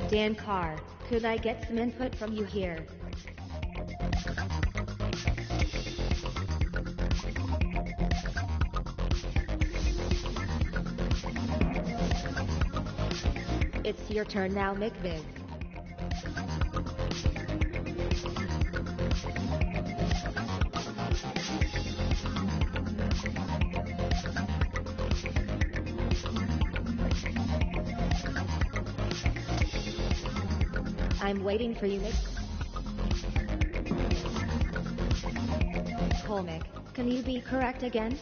Dan Carr, could I get some input from you here? It's your turn now, McViv. I'm waiting for you, Mick. Colmick, can you be correct again?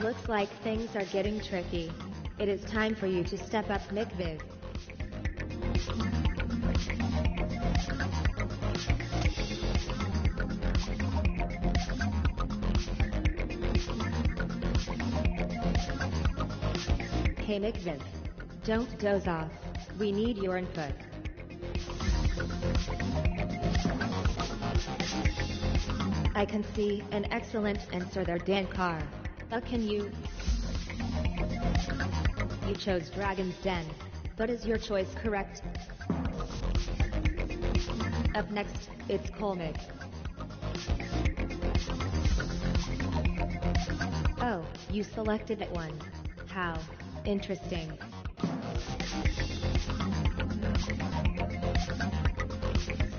Looks like things are getting tricky. It is time for you to step up, McViv. Hey McViv, don't doze off. We need your input. I can see an excellent answer there, Dan Carr. But can you? You chose Dragon's Den, but is your choice correct? Up next, it's Colmick. Oh, you selected that one. How interesting.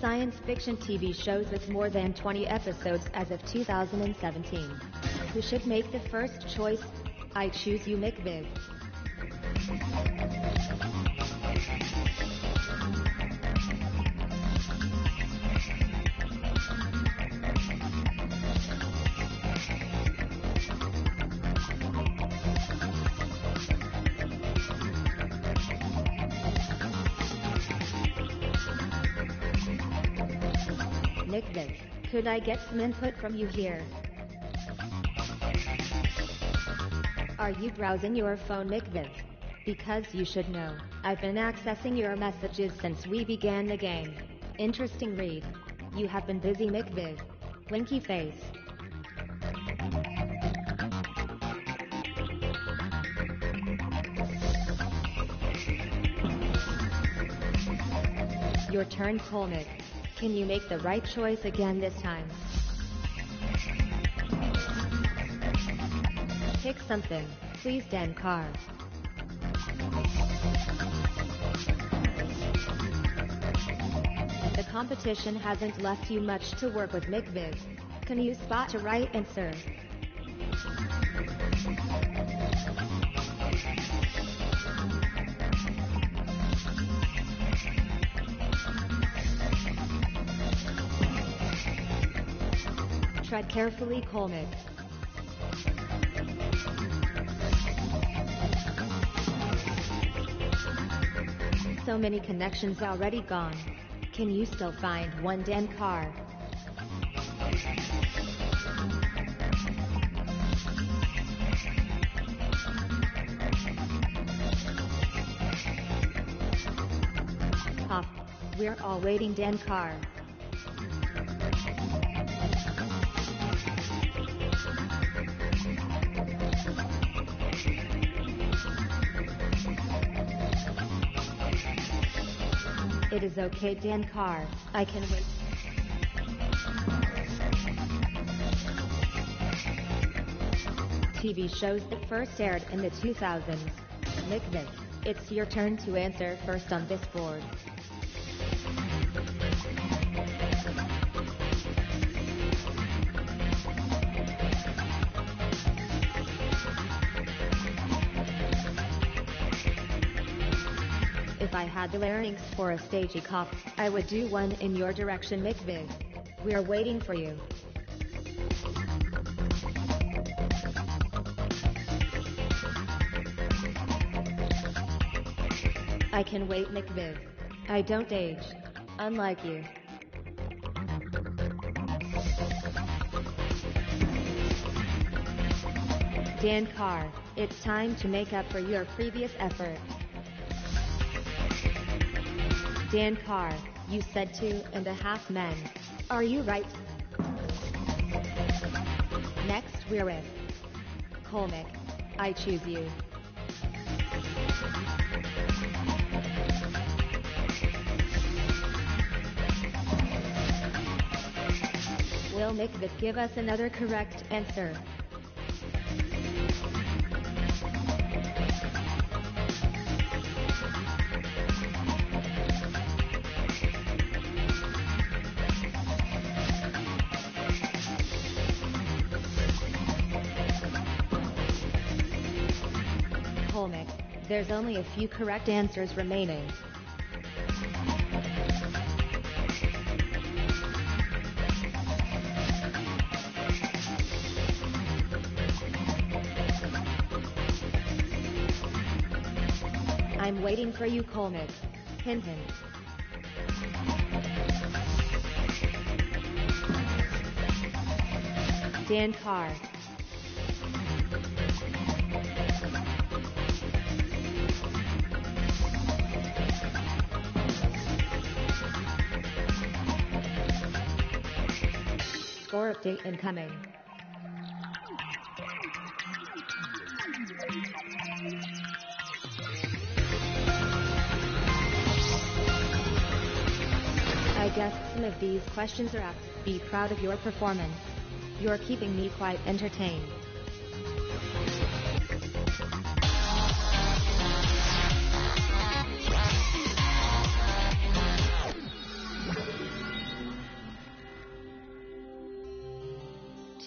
Science fiction TV shows with more than 20 episodes as of 2017. Who should make the first choice? I choose you, McViv. McViv, could I get some input from you here? Are you browsing your phone, McViv? Because you should know, I've been accessing your messages since we began the game. Interesting read. You have been busy, McViv. Blinky face. Your turn, Colmick. Can you make the right choice again this time? Pick something, please, Dan Carr. The competition hasn't left you much to work with, McViv. Can you spot a right answer? Tread carefully, Colmick. So many connections already gone. Can you still find one, Dan Carr? Pop. We're all waiting, Dan Carr. It is okay, Dan Carr. I can wait. TV shows that first aired in the 2000s. McViv, it's your turn to answer first on this board. If I had the larynx for a stagey cough, I would do one in your direction, McViv. We're waiting for you. I can wait, McViv. I don't age. Unlike you. Dan Carr, it's time to make up for your previous effort. Dan Carr, you said 2.5 men. Are you right? Next we're with Colmick. I choose you. Will McVitt give us another correct answer? Colmick, there's only a few correct answers remaining. I'm waiting for you, Colmick. Hint hint. Dan Carr. Score update incoming. I guess some of these questions are up. Be proud of your performance. You're keeping me quite entertained.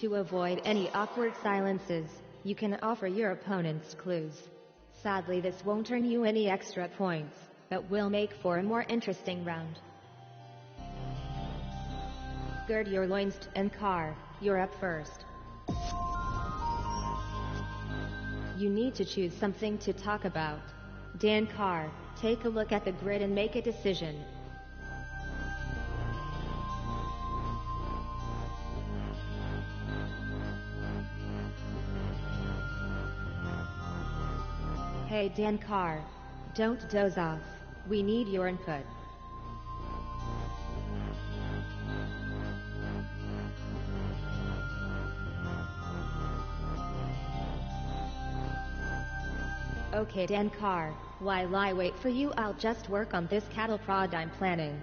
To avoid any awkward silences, you can offer your opponents clues. Sadly, this won't earn you any extra points, but will make for a more interesting round. Gird your loins and Carr, you're up first. You need to choose something to talk about. Dan Carr, take a look at the grid and make a decision. Hey Dan Carr, don't doze off. We need your input. Okay Dan Carr, while I wait for you I'll just work on this cattle prod I'm planning.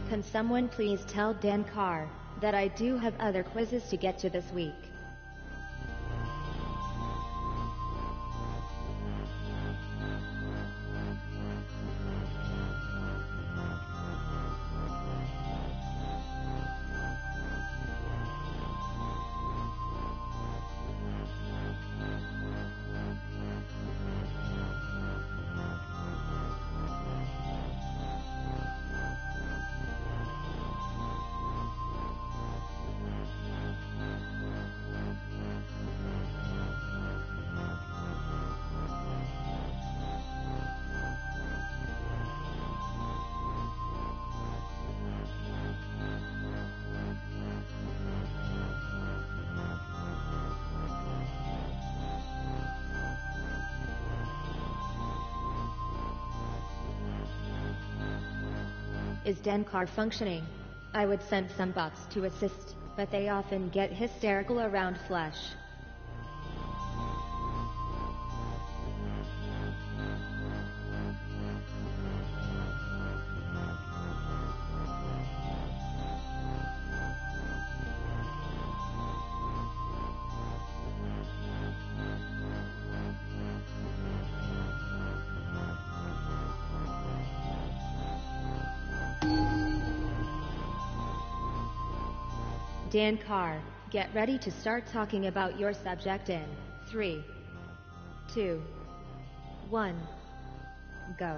Can someone please tell Dan Carr that I do have other quizzes to get to this week? Is Dan Carr functioning? I would send some bots to assist, but they often get hysterical around flesh. Dan Carr, get ready to start talking about your subject in 3, 2, 1, go.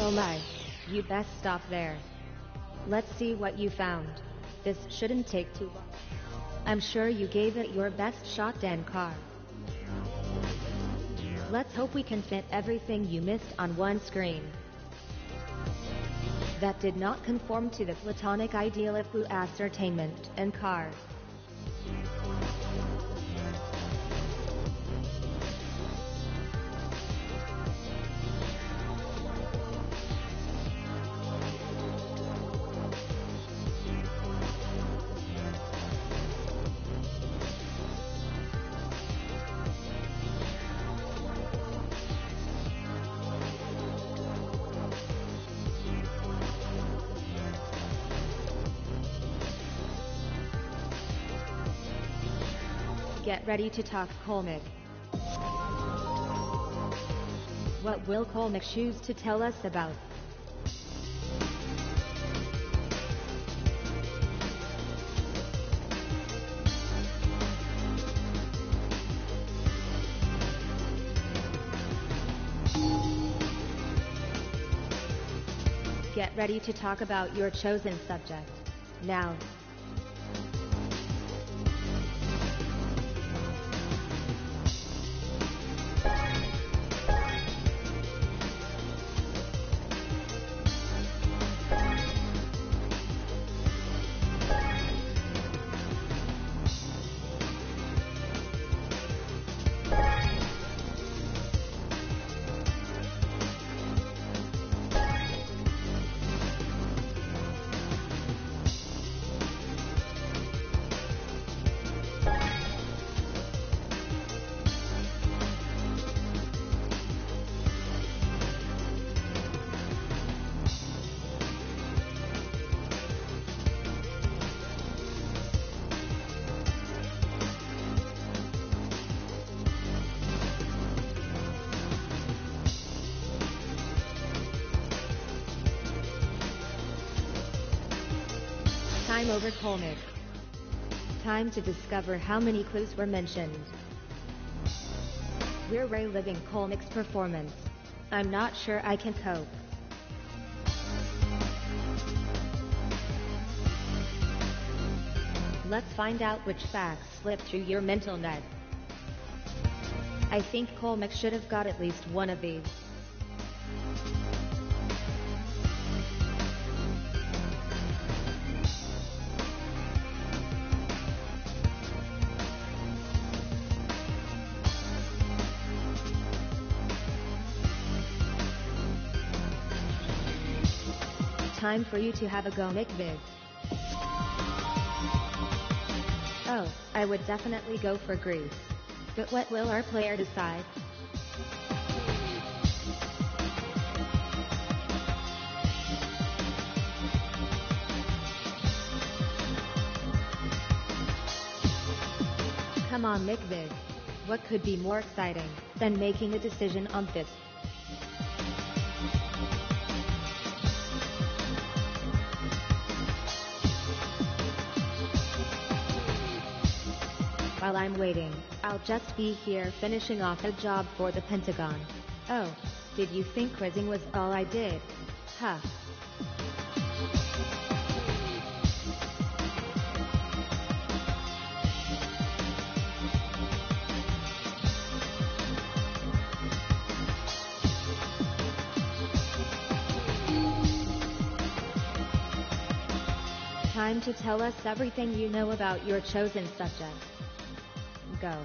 Oh my, you best stop there. Let's see what you found. This shouldn't take too long. I'm sure you gave it your best shot, Dan Carr. Let's hope we can fit everything you missed on one screen. That did not conform to the platonic ideal of blue ascertainment and Carr. Get ready to talk, Colmick. What will Colmick choose to tell us about? Get ready to talk about your chosen subject. Now. Time over, Colmick. Time to discover how many clues were mentioned. We're reliving Colmick's performance. I'm not sure I can cope. Let's find out which facts slipped through your mental net. I think Colmick should have got at least one of these. Time for you to have a go, McVig. Oh, I would definitely go for Greece. But what will our player decide? Come on, McVig. What could be more exciting than making a decision on this? While I'm waiting, I'll just be here finishing off a job for the Pentagon. Oh, did you think quizzing was all I did? Huh. time to tell us everything you know about your chosen subject. Go.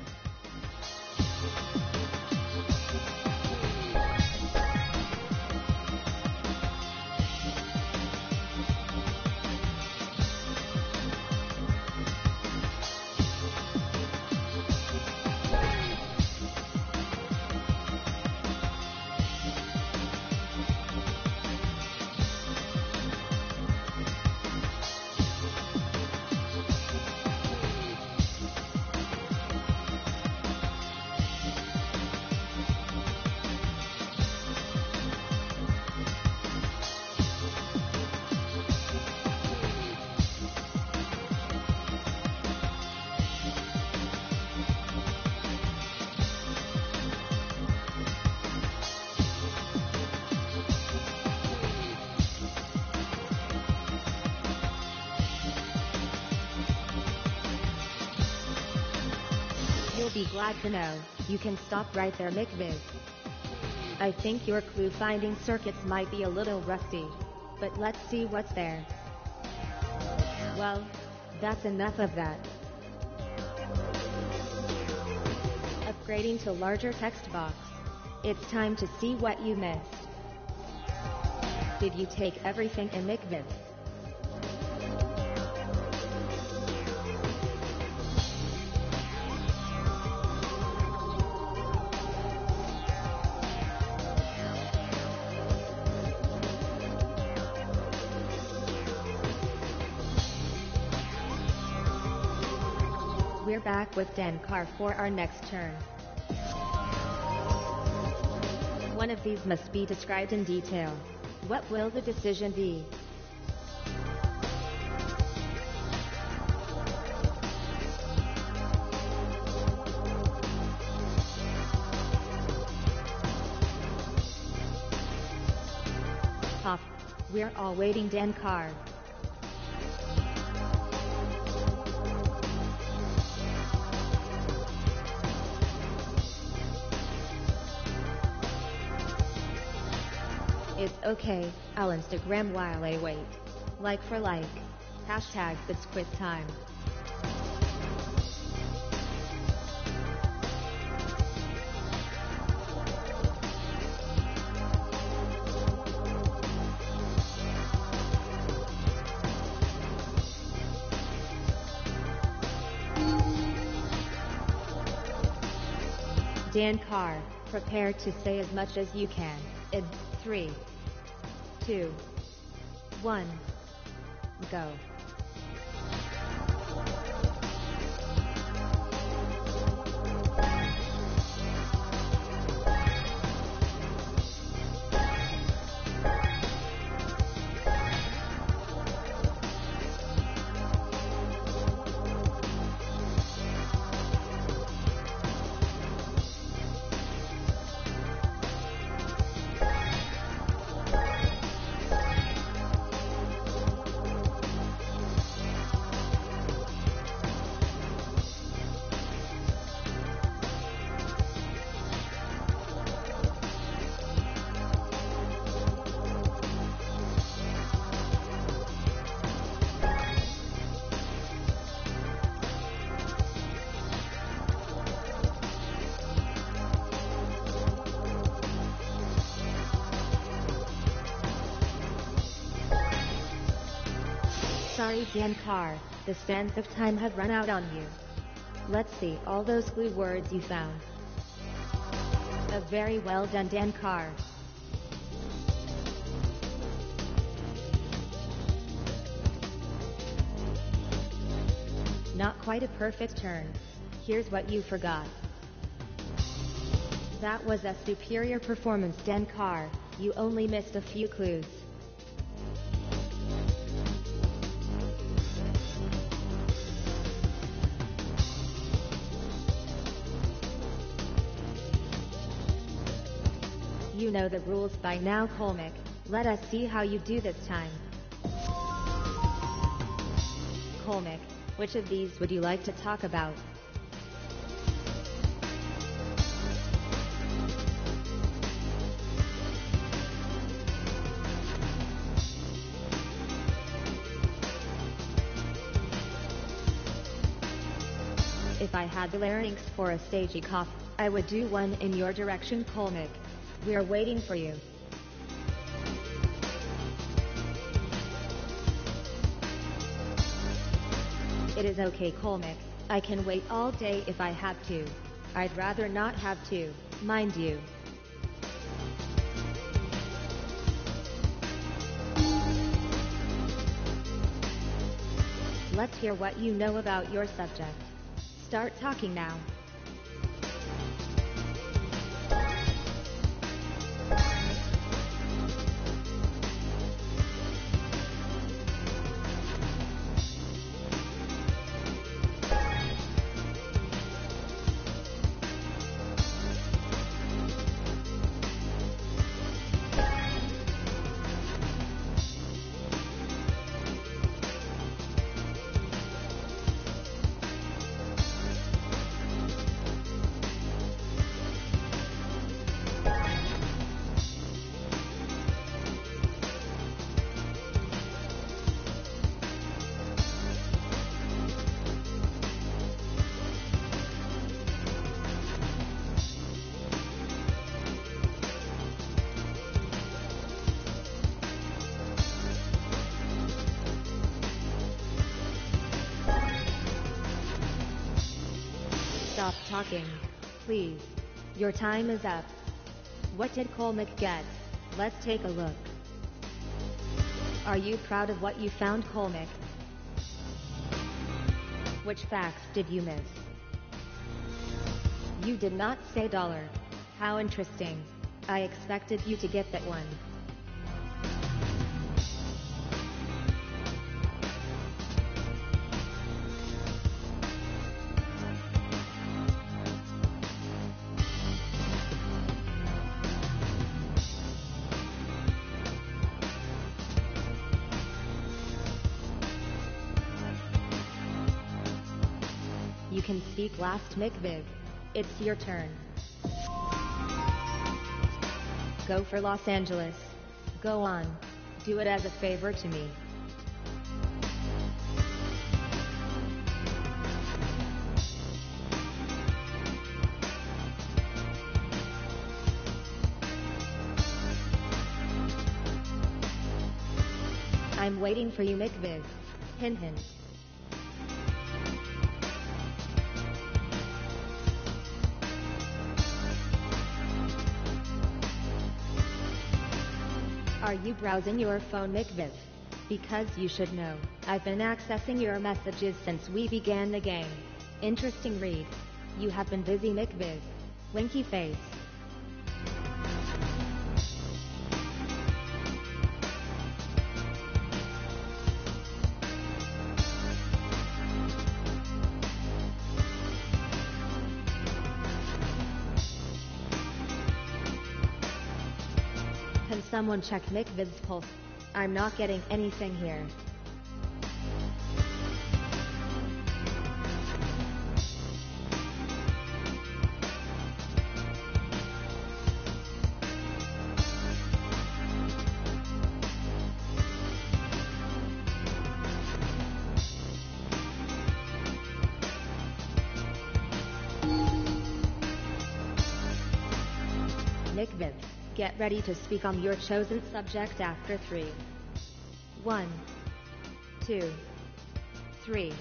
You'll be glad to know, you can stop right there, McViz. I think your clue finding circuits might be a little rusty, but let's see what's there. Well, that's enough of that. Upgrading to larger text box. It's time to see what you missed. Did you take everything in McViz? We're back with Dan Carr for our next turn. One of these must be described in detail. What will the decision be? Pop. We're all waiting, Dan Carr. It's okay, I'll Instagram while I wait. Like for like. Hashtag it's quiz time. Dan Carr, prepare to say as much as you can. In 3, 2, 1, go. Sorry, Dan Carr, the sands of time have run out on you. Let's see all those clue words you found. Very well done, Dan Carr. Not quite a perfect turn. Here's what you forgot. That was a superior performance, Dan Carr. You only missed a few clues. You know the rules by now, Colmick. Let us see how you do this time. Colmick, which of these would you like to talk about? I had the larynx for a stagey cough, I would do one in your direction, Colmick. We're waiting for you. It is okay, Colmick. I can wait all day if I have to. I'd rather not have to, mind you. Let's hear what you know about your subject. Start talking now. Stop talking, please. Your time is up. What did Colmick get? Let's take a look. Are you proud of what you found, Colmick? Which facts did you miss? You did not say dollar. How interesting. I expected you to get that one. You can speak last, McViv. It's your turn. Go for Los Angeles. Go on. Do it as a favor to me. I'm waiting for you, McViv. Hint hint. Are you browsing your phone, McViv? Because you should know, I've been accessing your messages since we began the game. Interesting read. You have been busy, McViv. Winky face. Can someone check McViv's pulse? I'm not getting anything here. McViv, get ready to speak on your chosen subject after 3. 1, 2, 3.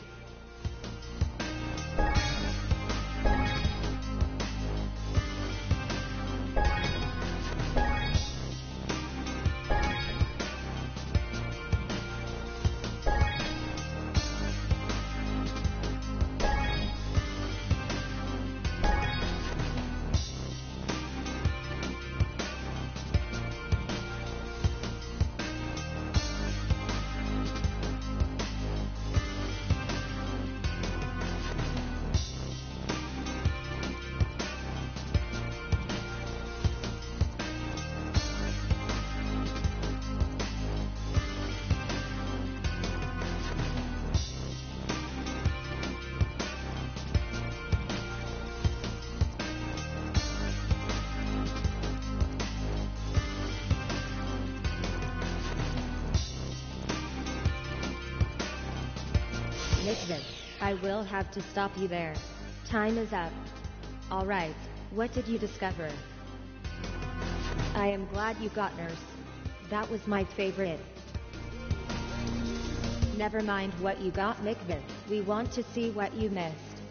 McViv, I will have to stop you there. Time is up. Alright, what did you discover? I am glad you got Nurse. That was my favorite. Never mind what you got, McViv. We want to see what you missed.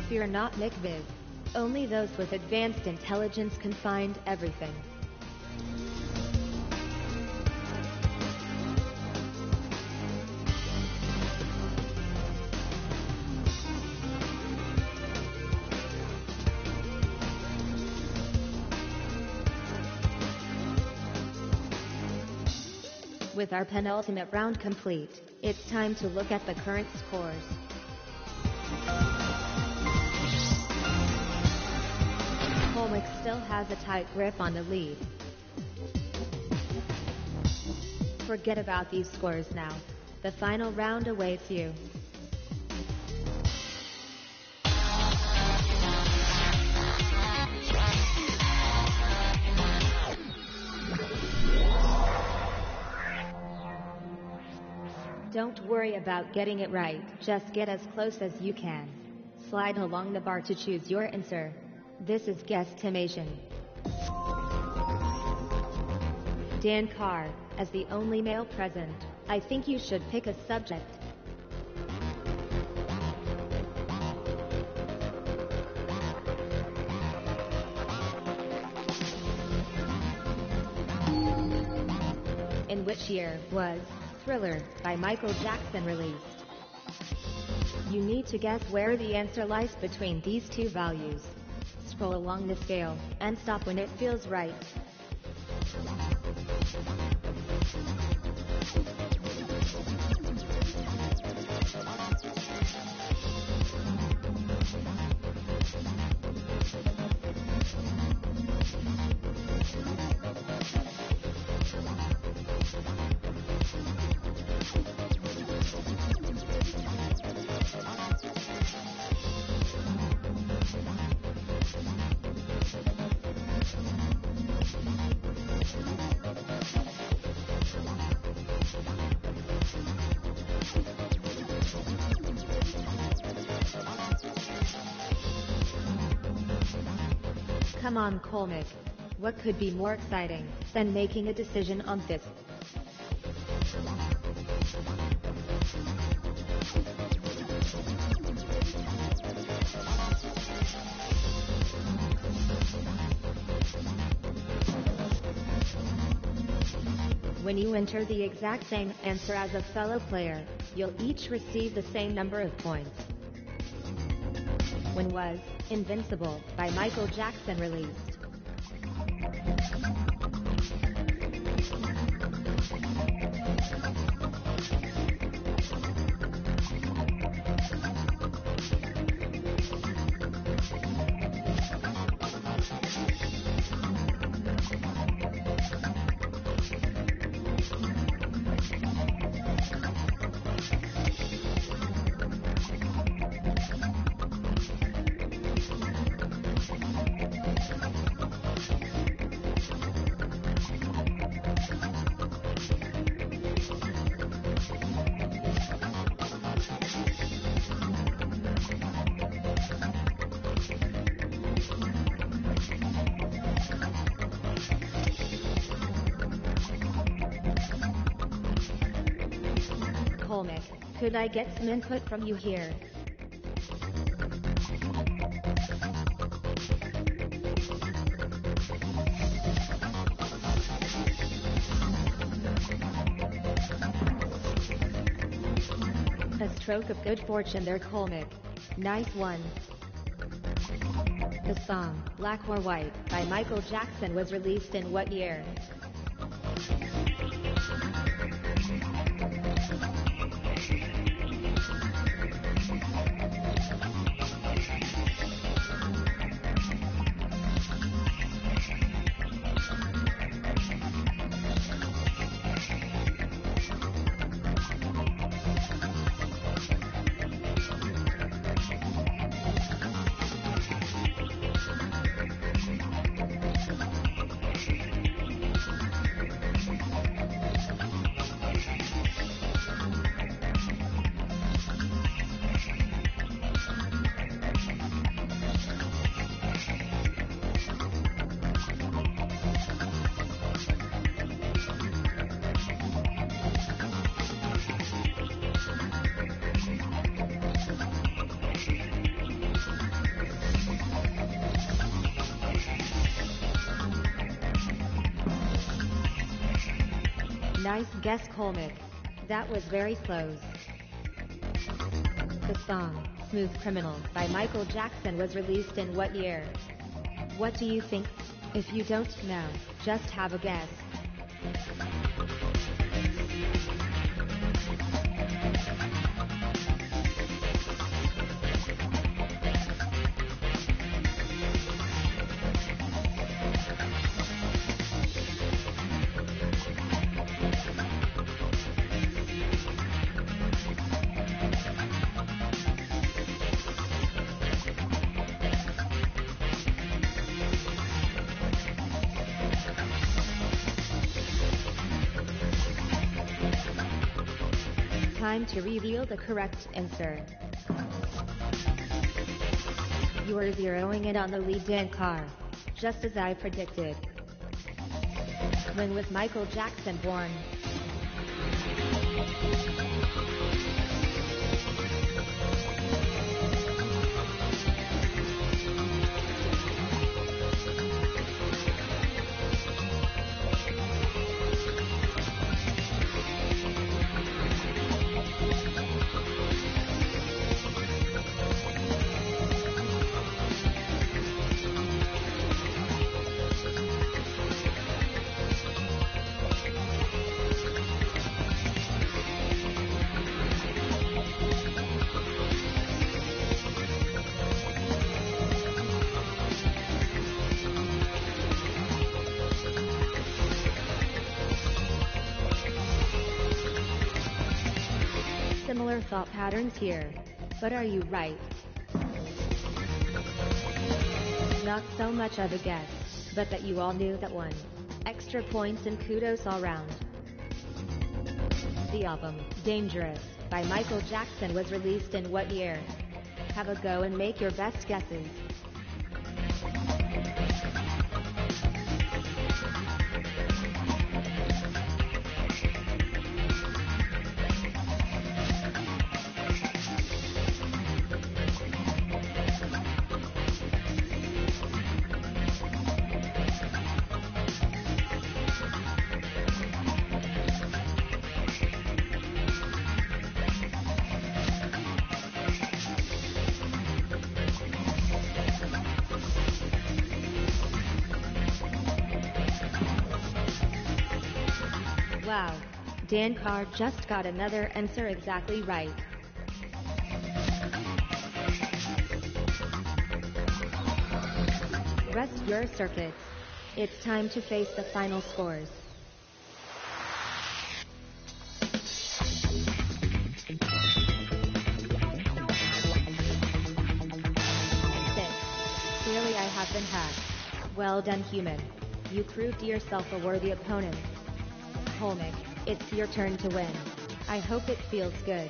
Fear not, McViv. Only those with advanced intelligence can find everything. With our penultimate round complete, it's time to look at the current scores. Colmick still has a tight grip on the lead. Forget about these scores now. The final round awaits you. Don't worry about getting it right, just get as close as you can. Slide along the bar to choose your answer. This is guesstimation. Dan Carr, as the only male present, I think you should pick a subject. In which year was Thriller by Michael Jackson released? You need to guess where the answer lies between these two values. Scroll along the scale, and stop when it feels right. Come on, Colmick. What could be more exciting than making a decision on this? When you enter the exact same answer as a fellow player, you'll each receive the same number of points. When was Invincible by Michael Jackson released? Colmick, could I get some input from you here? A stroke of good fortune there, Colmick. Nice one. The song, Black or White, by Michael Jackson was released in what year? Nice guess, Colmick. That was very close. The song, Smooth Criminal, by Michael Jackson was released in what year? What do you think? If you don't know, just have a guess. Time to reveal the correct answer. You are zeroing in on the lead Dan Carr, just as I predicted. When was Michael Jackson born? Similar thought patterns here, but are you right? Not so much of a guess, but that you all knew that one. Extra points and kudos all round. The album, Dangerous, by Michael Jackson was released in what year? Have a go and make your best guesses. Wow, Dan Carr just got another answer exactly right. Rest your circuits. It's time to face the final scores. Clearly I have been hacked. Well done, human. You proved yourself a worthy opponent. Colmick, it's your turn to win. I hope it feels good.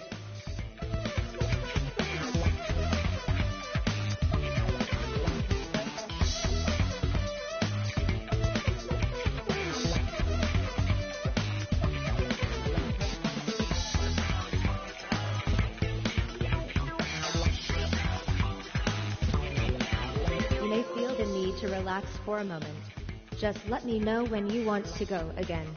You may feel the need to relax for a moment. Just let me know when you want to go again.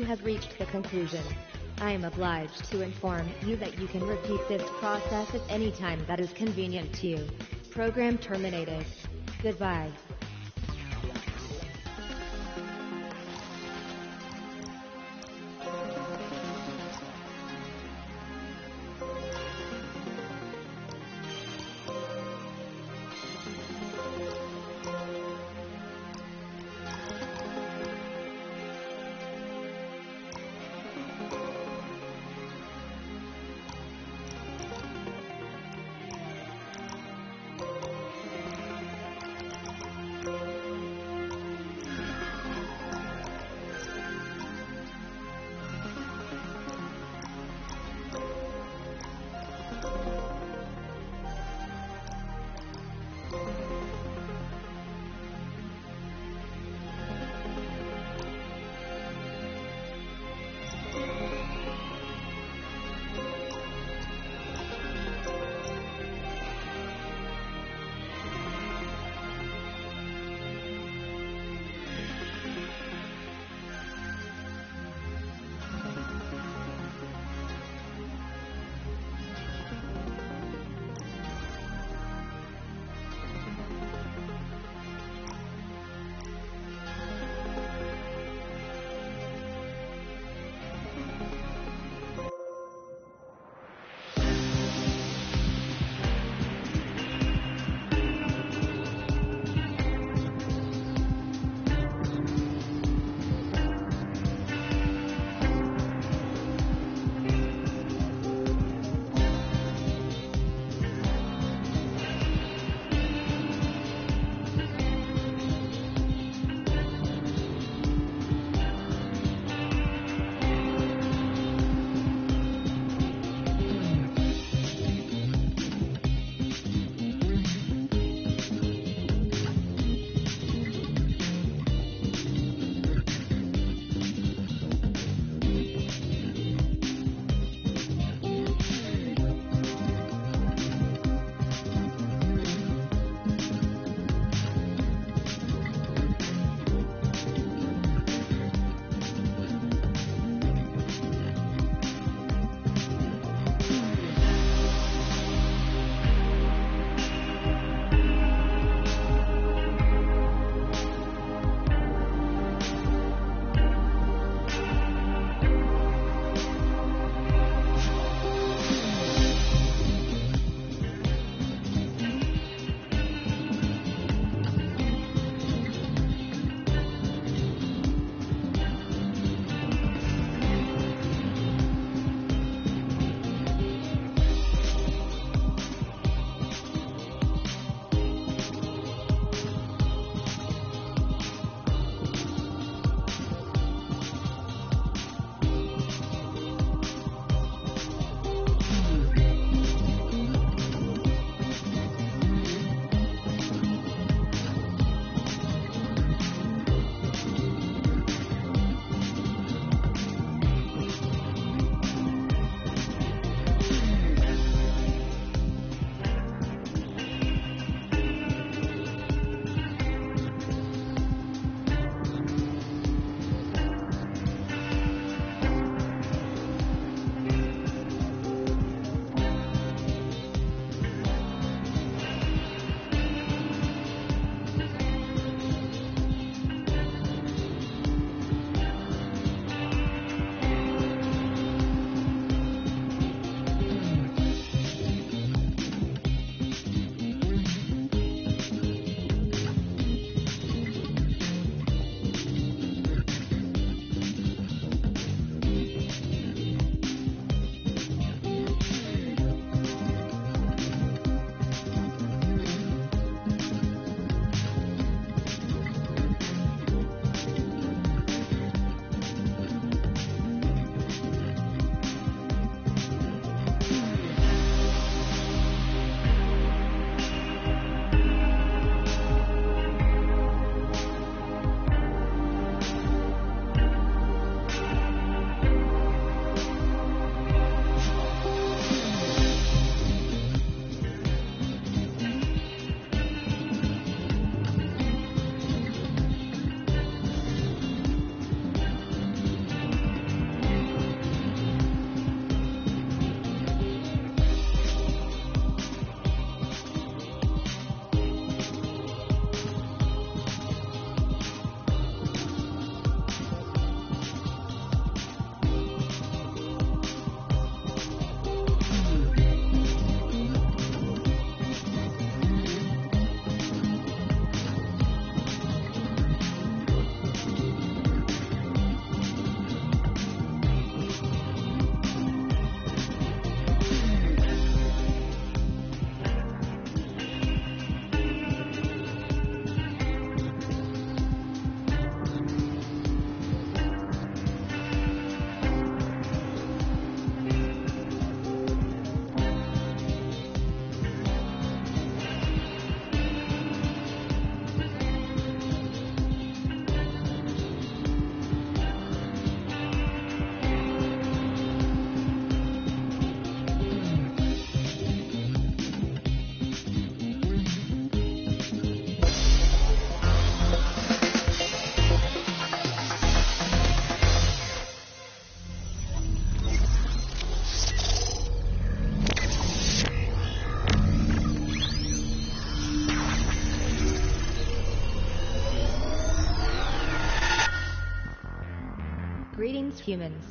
You have reached the conclusion. I am obliged to inform you that you can repeat this process at any time that is convenient to you. Program terminated. Goodbye. Systems Humans.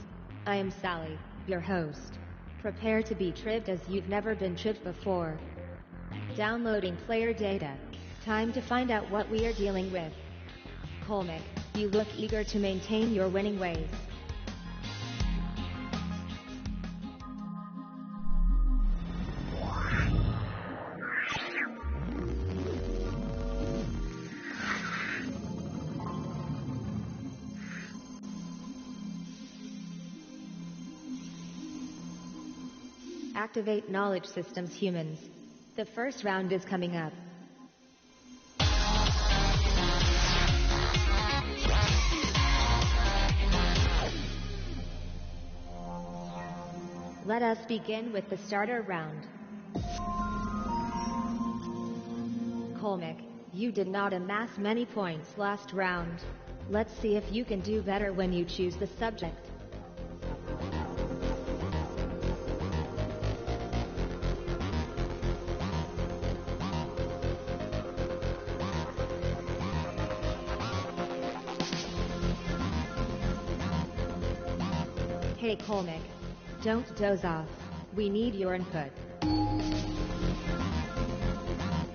I am Sally, your host. Prepare to be tripped as you've never been tripped before. Downloading player data. Time to find out what we are dealing with. Colmick, you look eager to maintain your winning ways. Activate Knowledge Systems Humans. The first round is coming up. Let us begin with the starter round. Colmick, you did not amass many points last round. Let's see if you can do better when you choose the subject. Hey Colmick, don't doze off. We need your input.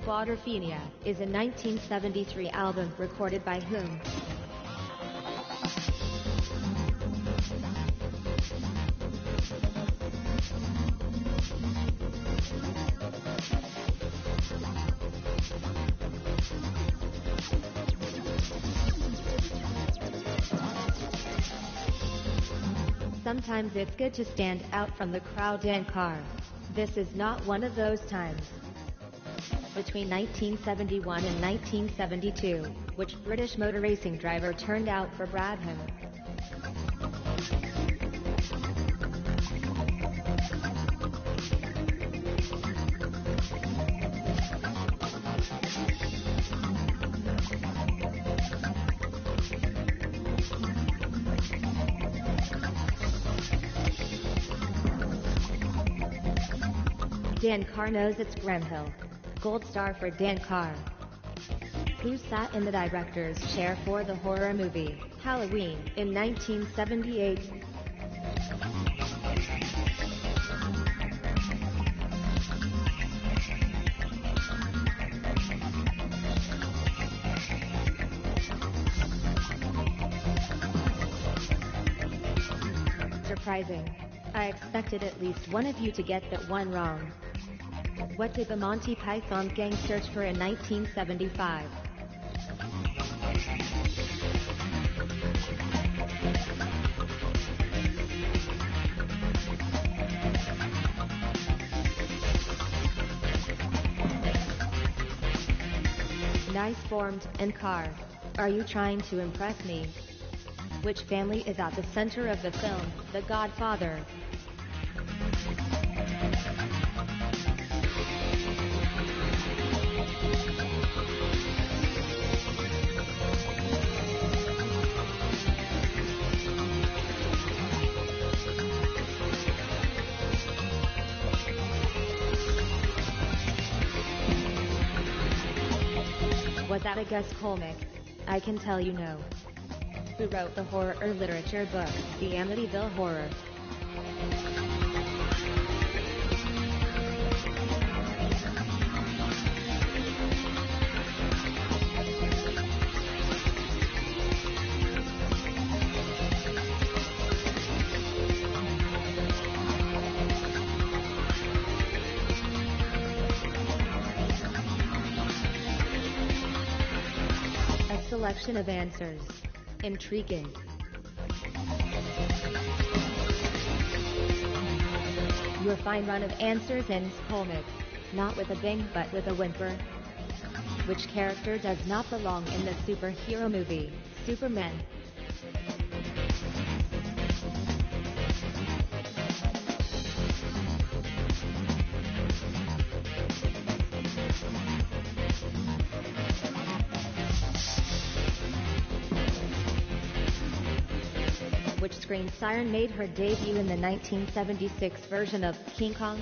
Quadrophenia is a 1973 album recorded by whom? Sometimes it's good to stand out from the crowd and car. This is not one of those times. Between 1971 and 1972, which British motor racing driver turned out for Bradham? Dan Carr knows it's Grenhill. Gold star for Dan Carr. Who sat in the director's chair for the horror movie Halloween in 1978? Surprising. I expected at least one of you to get that one wrong. What did the Monty Python gang search for in 1975? Nice formed and Carr. Are you trying to impress me? Which family is at the center of the film, The Godfather? Was that a guess, Colmick? I can tell you no. Who wrote the horror literature book, The Amityville Horror? Selection of answers. Intriguing. Your fine run of answers ends, Colmick. Not with a bang, but with a whimper. Which character does not belong in the superhero movie, Superman? Which screen siren made her debut in the 1976 version of King Kong?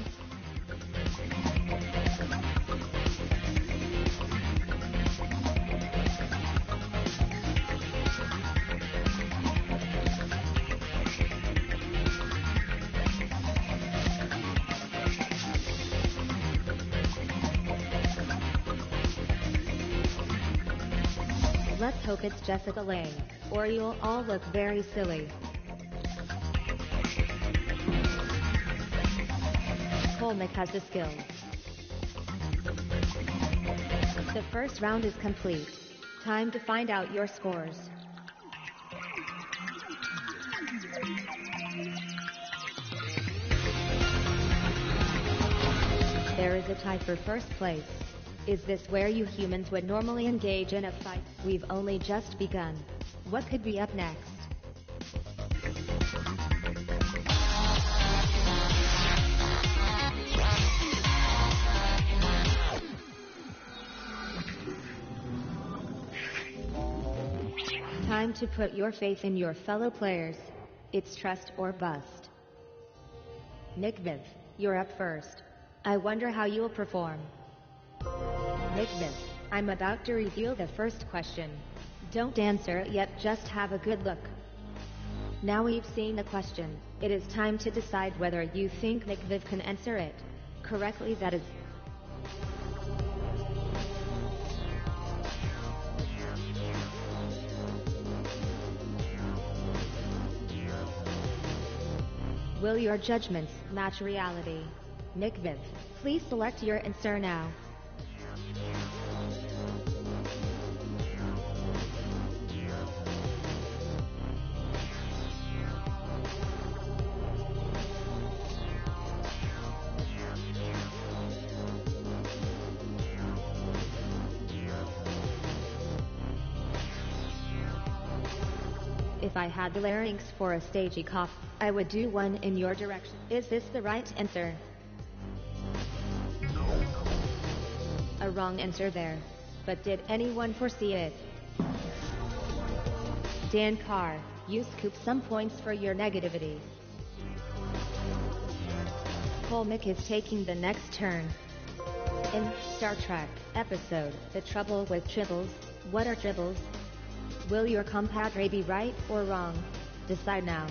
Let's hope it's Jessica Lange, or you'll all look very silly. Colmick has the skills. The first round is complete. Time to find out your scores. There is a tie for first place. Is this where you humans would normally engage in a fight? We've only just begun. What could be up next? Time to put your faith in your fellow players. It's trust or bust. Nickviv, you're up first. I wonder how you'll perform. Nickviv, I'm about to reveal the first question. Don't answer it yet, just have a good look. Now we've seen the question, it is time to decide whether you think Nickviv can answer it correctly. That is... Will your judgments match reality? Nickviv, please select your answer now. If I had the larynx for a stagey cough, I would do one in your direction. Is this the right answer? A wrong answer there. But did anyone foresee it? Dan Carr, you scoop some points for your negativity. Colmick is taking the next turn. In Star Trek episode, The Trouble with Tribbles, what are tribbles? Will your compadre be right or wrong? Decide now.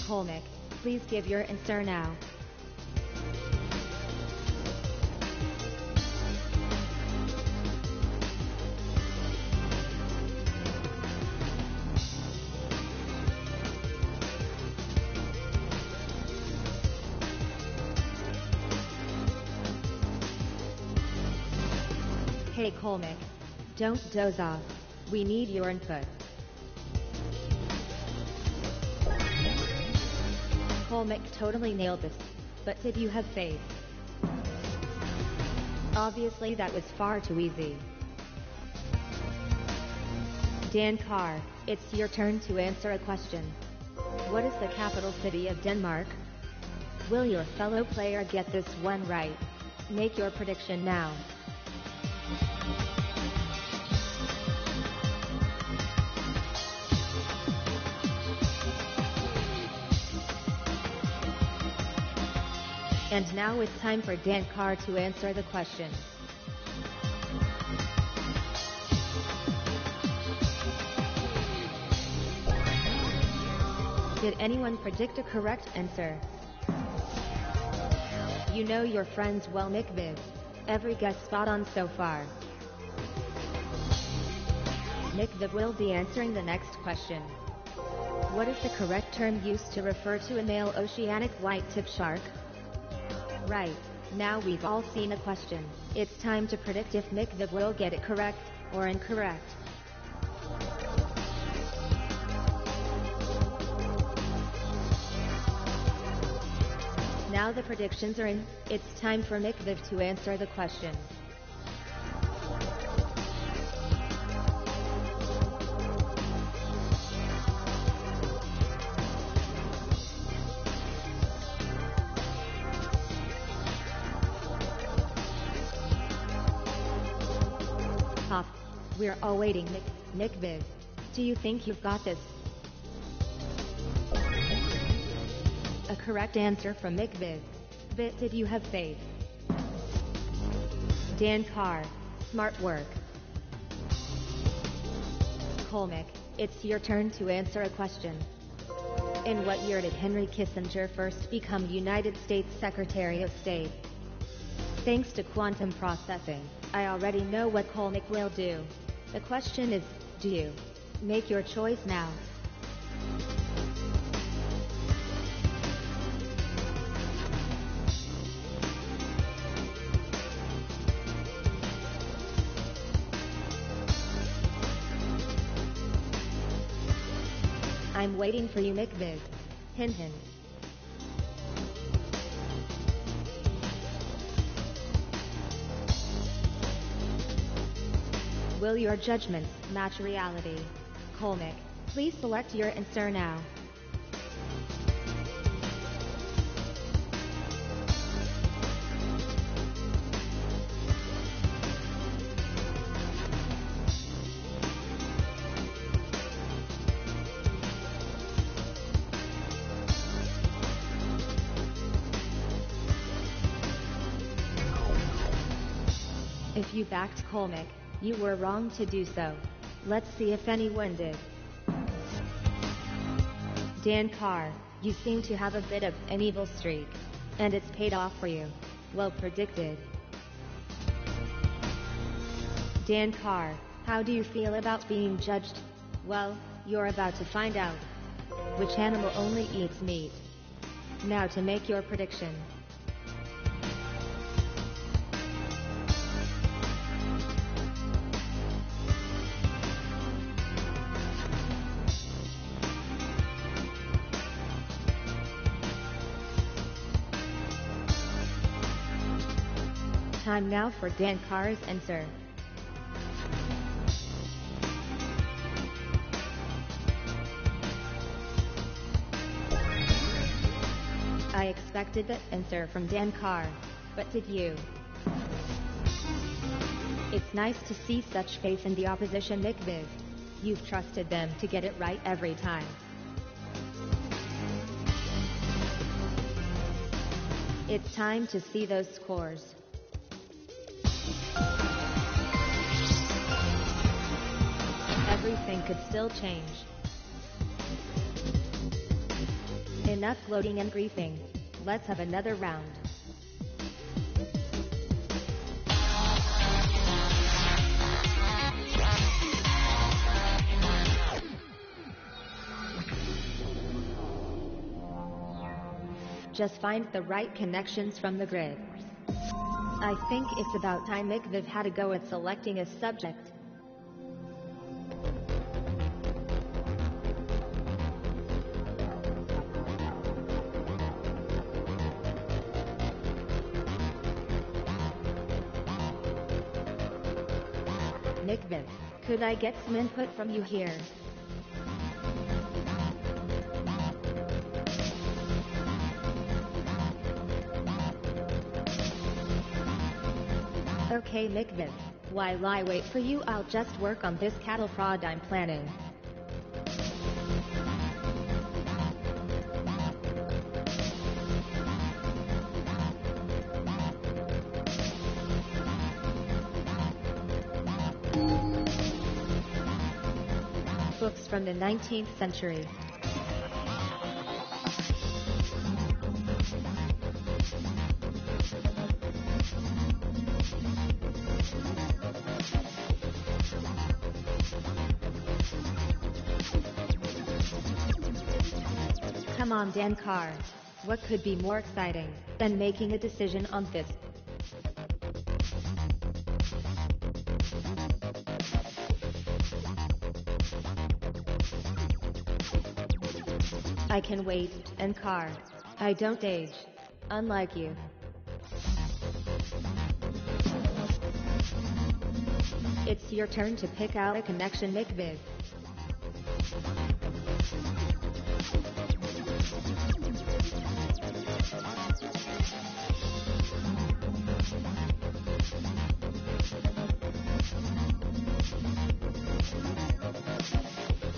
Colmick, please give your answer now. Hey Colmick, don't doze off. We need your input. Colmick totally nailed this, but did you have faith? Obviously that was far too easy. Dan Carr, it's your turn to answer a question. What is the capital city of Denmark? Will your fellow player get this one right? Make your prediction now. And now it's time for Dan Carr to answer the question. Did anyone predict a correct answer? You know your friends well, Nickviv. Every guess spot on so far. Nickviv will be answering the next question. What is the correct term used to refer to a male oceanic white-tip shark? Right, now we've all seen a question. It's time to predict if Nickviv will get it correct or incorrect. Now the predictions are in. It's time for Nickviv to answer the question. Pop, we're all waiting. Nickviv, do you think you've got this? A correct answer from Nickviv. But did you have faith? Dan Carr, smart work. Colmick, It's your turn to answer a question. In what year did Henry Kissinger first become United States Secretary of State? Thanks to quantum processing, I already know what Colmick will do. The question is, do you? Make your choice now. I'm waiting for you, McViz. Hint hint. Will your judgments match reality? Colmick, please select your answer now. If you backed Colmick, you were wrong to do so. Let's see if anyone did. Dan Carr, you seem to have a bit of an evil streak. And it's paid off for you. Well predicted. Dan Carr, how do you feel about being judged? Well, you're about to find out. Which animal only eats meat? Now to make your prediction. Time now for Dan Carr's answer. I expected that answer from Dan Carr, but did you? It's nice to see such faith in the opposition, McViz. You've trusted them to get it right every time. It's time to see those scores. Everything could still change. Enough gloating and griefing. Let's have another round. Just find the right connections from the grid. I think it's about time McViv had a go at selecting a subject. McViv, could I get some input from you here? Okay, McViv, while I wait for you, I'll just work on this cattle fraud I'm planning. Books from the 19th century. Come on, Dan Carr. What could be more exciting than making a decision on this? I can wait, and Carr. I don't age. Unlike you. It's your turn to pick out a connection, McViv.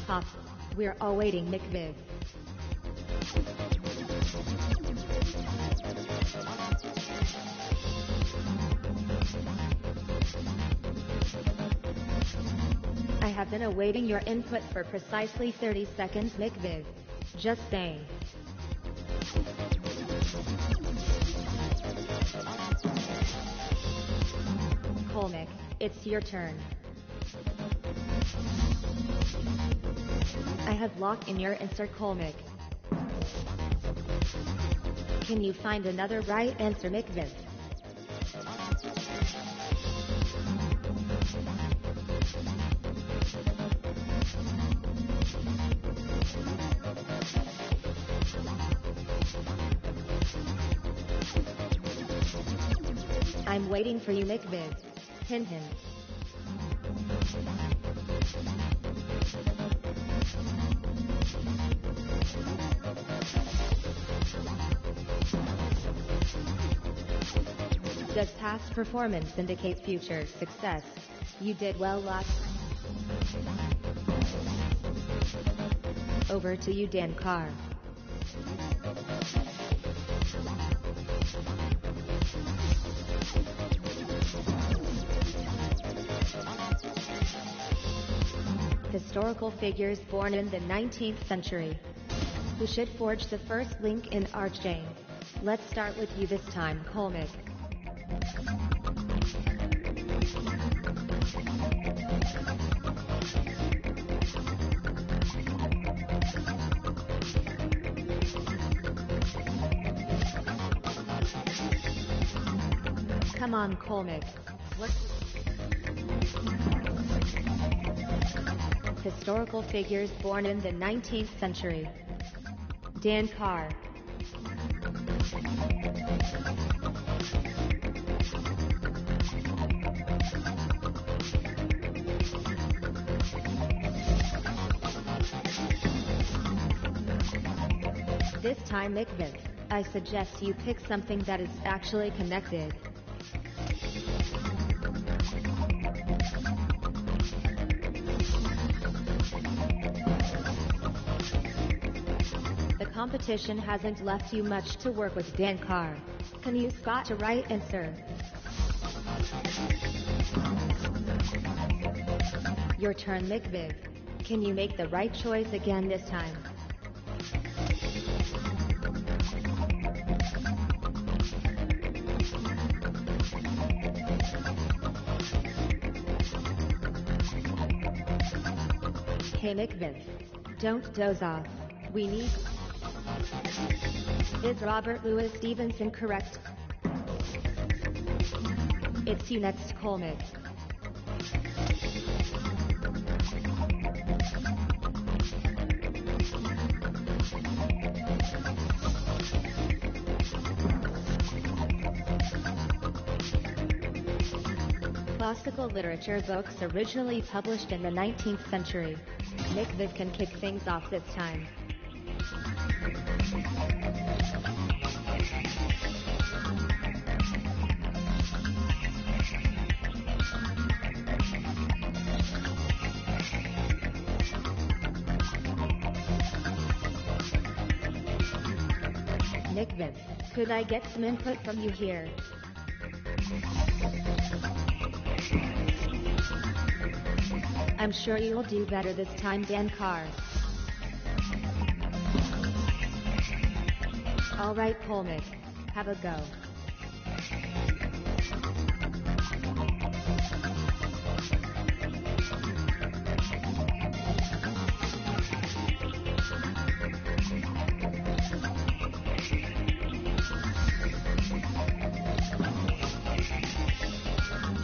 Pop. We're all waiting, McViv. I have been awaiting your input for precisely 30 seconds, McViv. Just saying. Colmick, it's your turn. I have locked in your answer, Colmick. Can you find another right answer, McViv? I'm waiting for you, McViv. Hint hint. Does past performance indicate future success? You did well last. Over to you, Dan Carr. Historical figures born in the 19th century. Who should forge the first link in our chain? Let's start with you this time, Colmick. Come on, Colmick. Historical figures born in the 19th century. Dan Carr. This time, McViv, I suggest you pick something that is actually connected. The competition hasn't left you much to work with, Dan Carr. Can you spot a right answer? Your turn, McViv. Can you make the right choice again this time? Hey, McViv. Don't doze off. We need... Is Robert Louis Stevenson correct? It's you next, Colmick. Classical literature books originally published in the 19th century. McViv can kick things off this time. McViv, could I get some input from you here? I'm sure you'll do better this time, Dan Carr. All right, Colmick, have a go.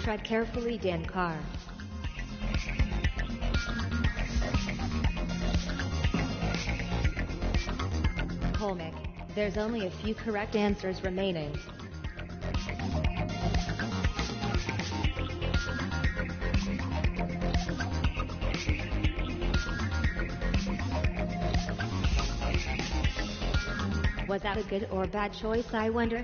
Tread carefully, Dan Carr. Colmick, there's only a few correct answers remaining. Was that a good or bad choice, I wonder?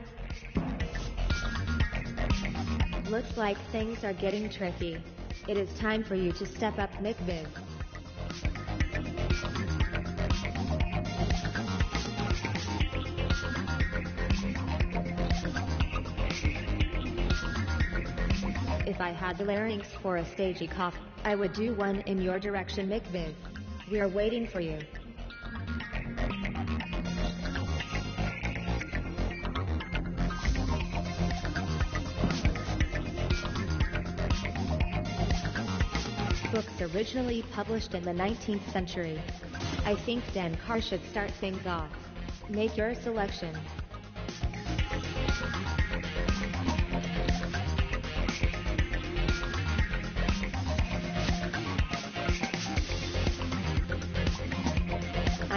Looks like things are getting tricky. It is time for you to step up, McViv. If if I had the larynx for a stagey cough, I would do one in your direction, McViv. We're waiting for you. Books originally published in the 19th century. I think Dan Carr should start things off. Make your selection.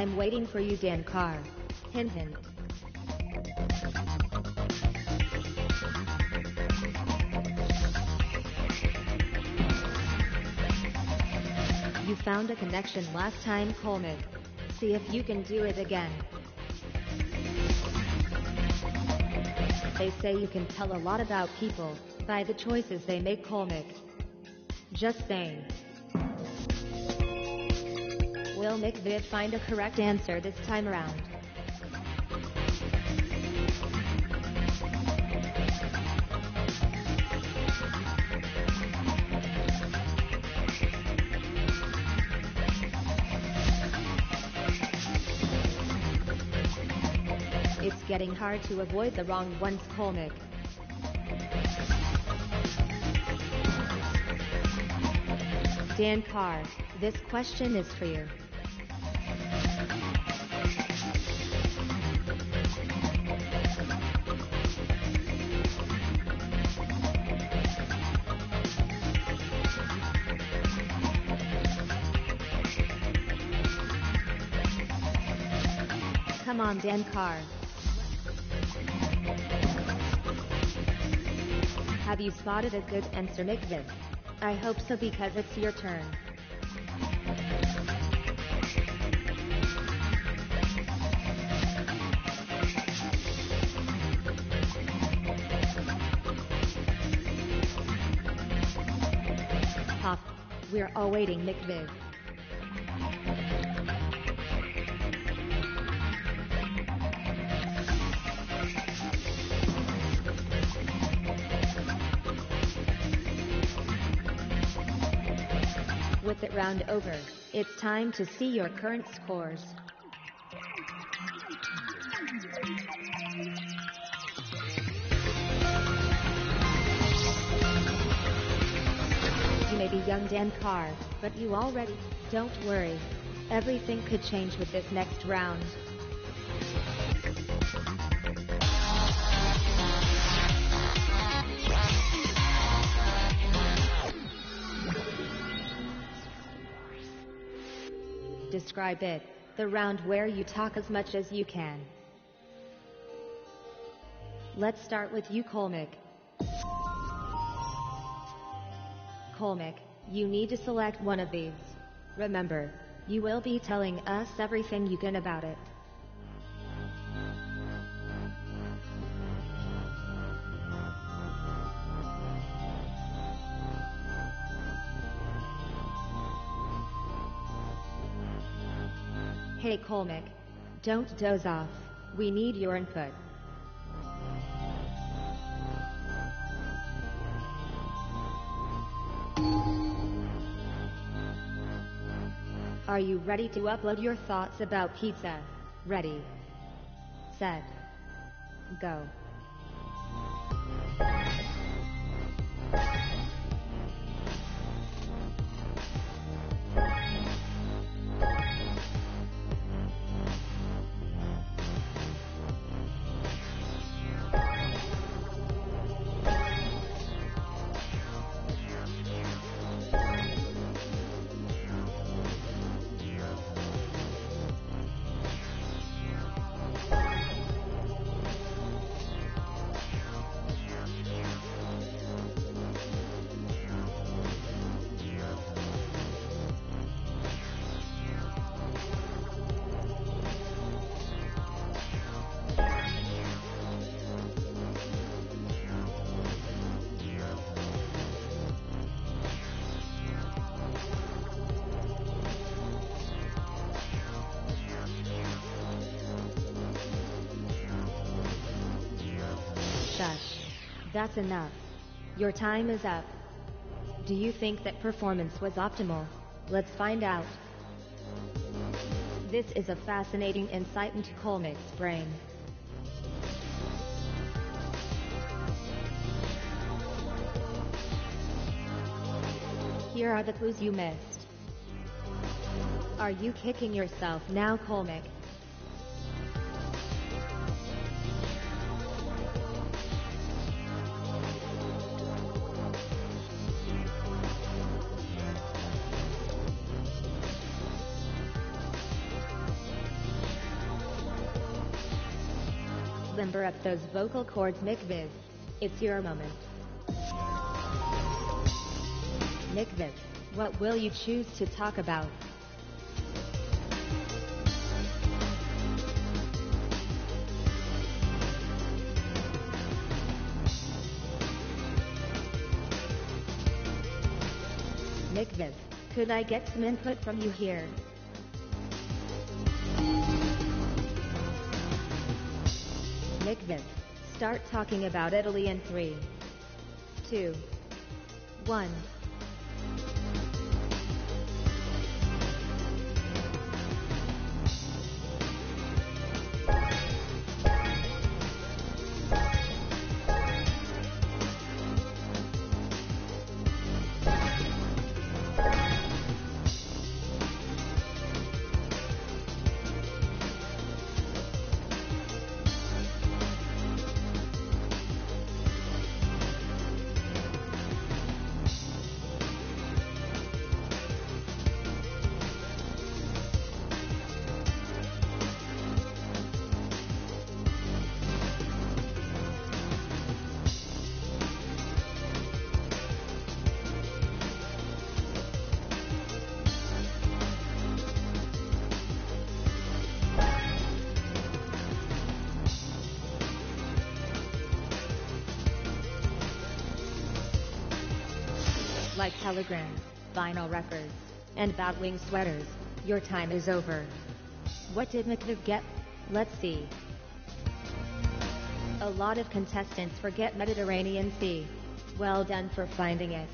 I'm waiting for you, Dan Carr. Hint hint. You found a connection last time, Coleman. See if you can do it again. They say you can tell a lot about people by the choices they make, Colmick. Just saying. Will McViv find a correct answer this time around? It's getting hard to avoid the wrong ones, Colmick. Dan Carr, this question is for you. Come on, Dan Carr. Have you spotted a good answer, McViv? I hope so, because it's your turn. Pop, we're all waiting, McViv. With it round over, it's time to see your current scores. You may be young, Dan Carr, but you already, don't worry. Everything could change with this next round. Describe it, the round where you talk as much as you can. Let's start with you, Colmick. Colmick, you need to select one of these. Remember, you will be telling us everything you can about it. Hey Colmick, don't doze off. We need your input. Are you ready to upload your thoughts about pizza? Ready, set, go. Shush. That's enough. Your time is up. Do you think that performance was optimal? Let's find out. This is a fascinating insight into Colmic's brain. Here are the clues you missed. Are you kicking yourself now, Colmic? Limber up those vocal cords, McViz. It's your moment. McViz, what will you choose to talk about? McViz, could I get some input from you here? McViz, start talking about Italy in 3, 2, 1. Like telegrams, vinyl records, and batwing sweaters, your time is over. What did McViz get? Let's see. A lot of contestants forget Mediterranean Sea. Well done for finding it.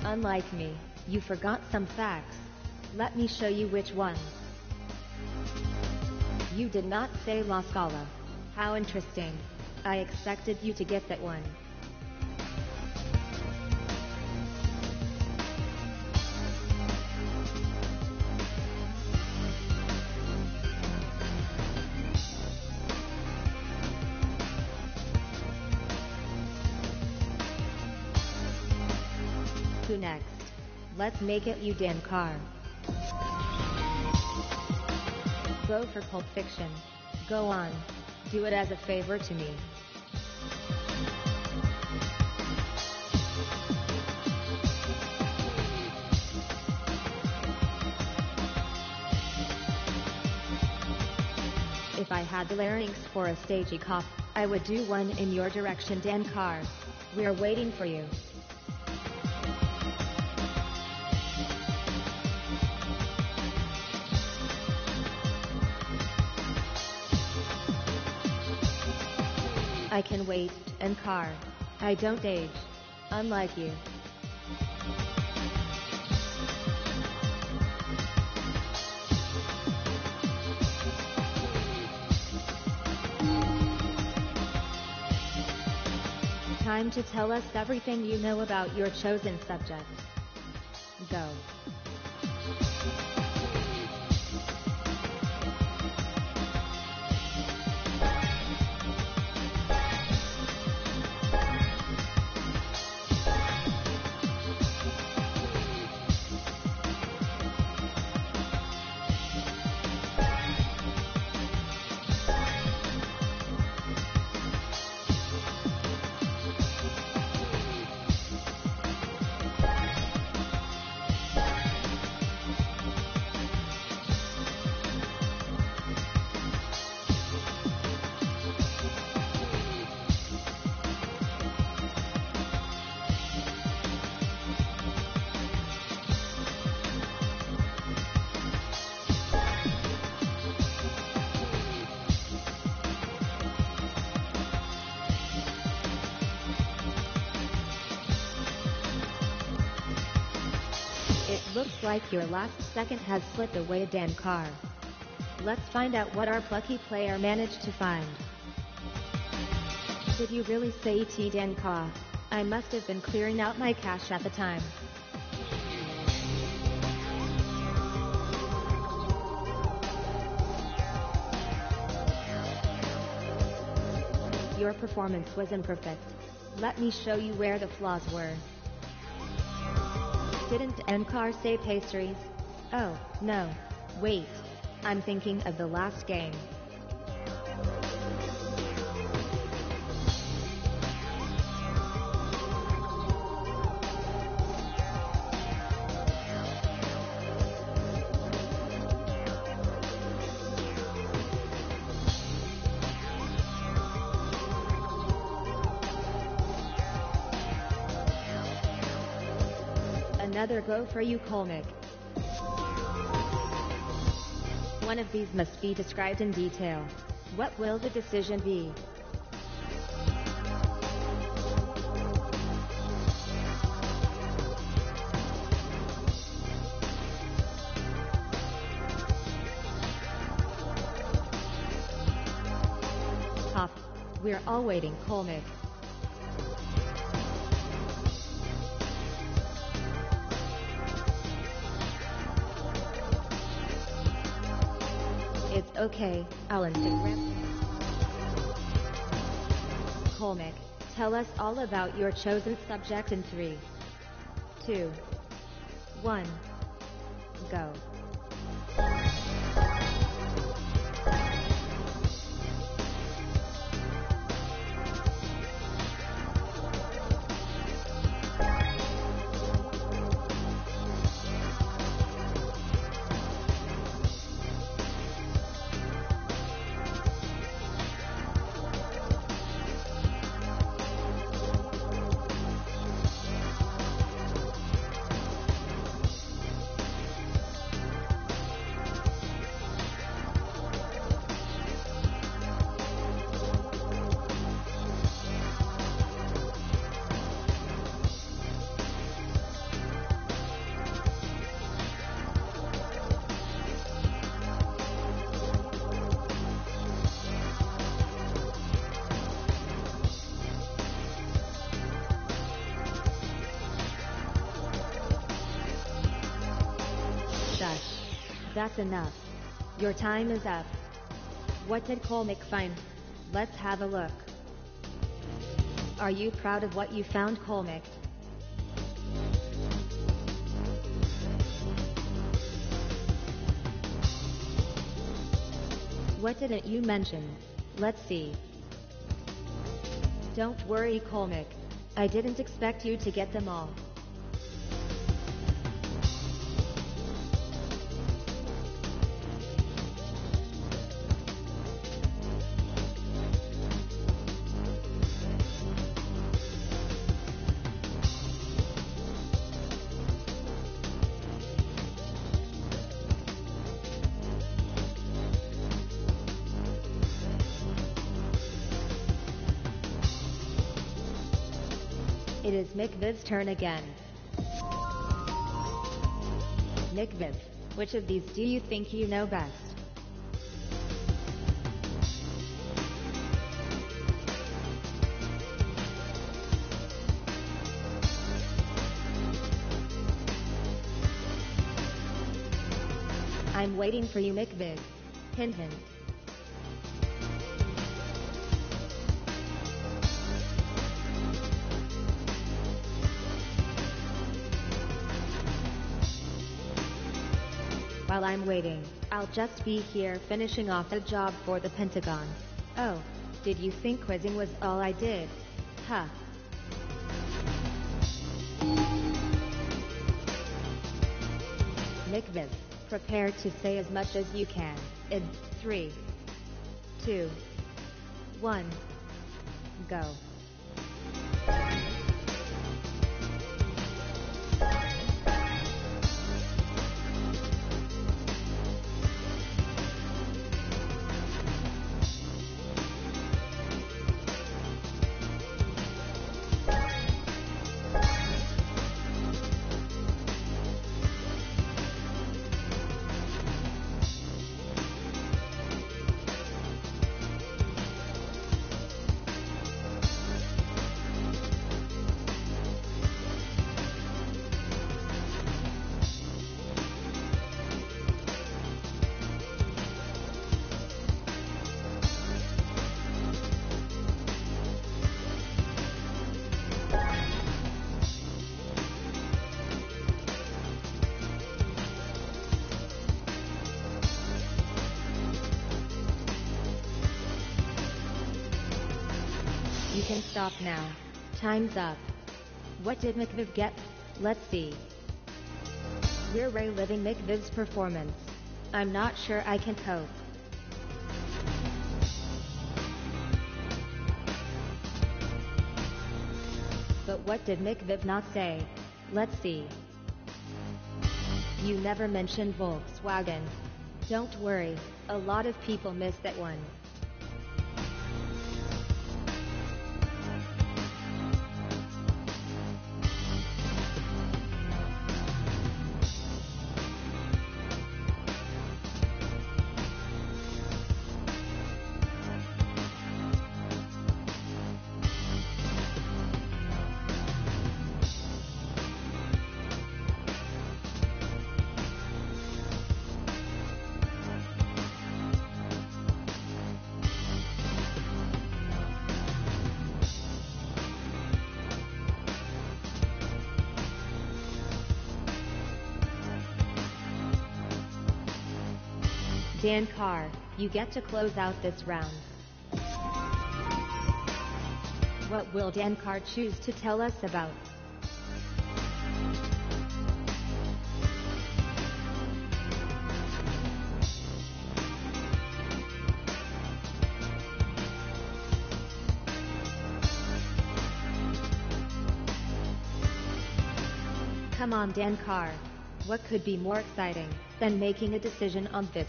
Unlike me, you forgot some facts. Let me show you which ones. You did not say La Scala. How interesting. I expected you to get that one. Who next? Let's make it you, Dan Carr. Go for Pulp Fiction. Go on. Do it as a favor to me. If I had the larynx for a stagey cough, I would do one in your direction, Dan Carr. We're waiting for you. I can wait, and Carr. I don't age. Unlike you. Time to tell us everything you know about your chosen subject. Go. Looks like your last second has slipped away, Dan Carr. Let's find out what our plucky player managed to find. Did you really say T Dan Carr? I must have been clearing out my cache at the time. Your performance was imperfect. Let me show you where the flaws were. Didn't Nkar say pastries? Oh, no. Wait. I'm thinking of the last game. Another go for you, Kolmik. One of these must be described in detail. What will the decision be? Tough. We're all waiting, Kolmik. It's okay, I'll Instagram. Kolmik, tell us all about your chosen subject in 3, 2, 1, go. That's enough. Your time is up. What did Kolmik find? Let's have a look. Are you proud of what you found, Kolmik? What didn't you mention? Let's see. Don't worry, Kolmik. I didn't expect you to get them all. It is Mikviv's turn again. Mikviv, which of these do you think you know best? I'm waiting for you, Mikviv. Hint hint. While I'm waiting, I'll just be here finishing off a job for the Pentagon. Oh, did you think quizzing was all I did? Huh. Mikviv, prepare to say as much as you can. In 3, 2, 1, go. can stop now. Time's up. What did McViv get? Let's see. We're reliving McViv's performance. I'm not sure I can cope. But what did McViv not say? Let's see. You never mentioned Volkswagen. Don't worry, a lot of people missed that one. Dan Carr, you get to close out this round. What will Dan Carr choose to tell us about? Come on, Dan Carr. What could be more exciting than making a decision on this?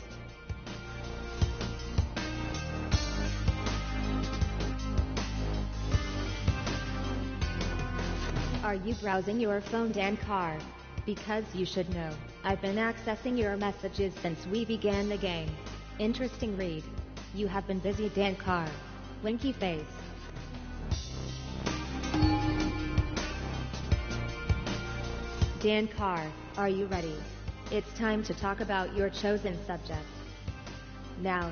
Are you browsing your phone, Dan Carr? Because you should know, I've been accessing your messages since we began the game. Interesting read. You have been busy, Dan Carr. Winky face. Dan Carr, are you ready? It's time to talk about your chosen subject. Now.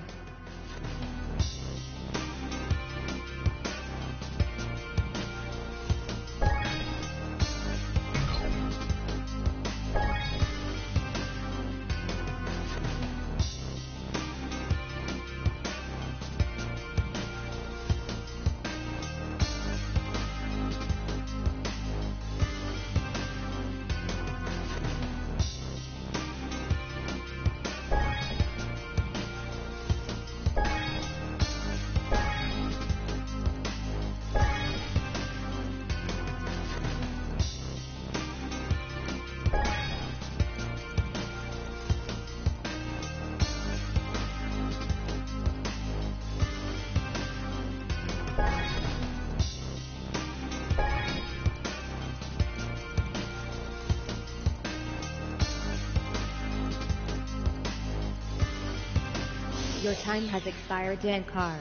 Your time has expired, Dan Carr.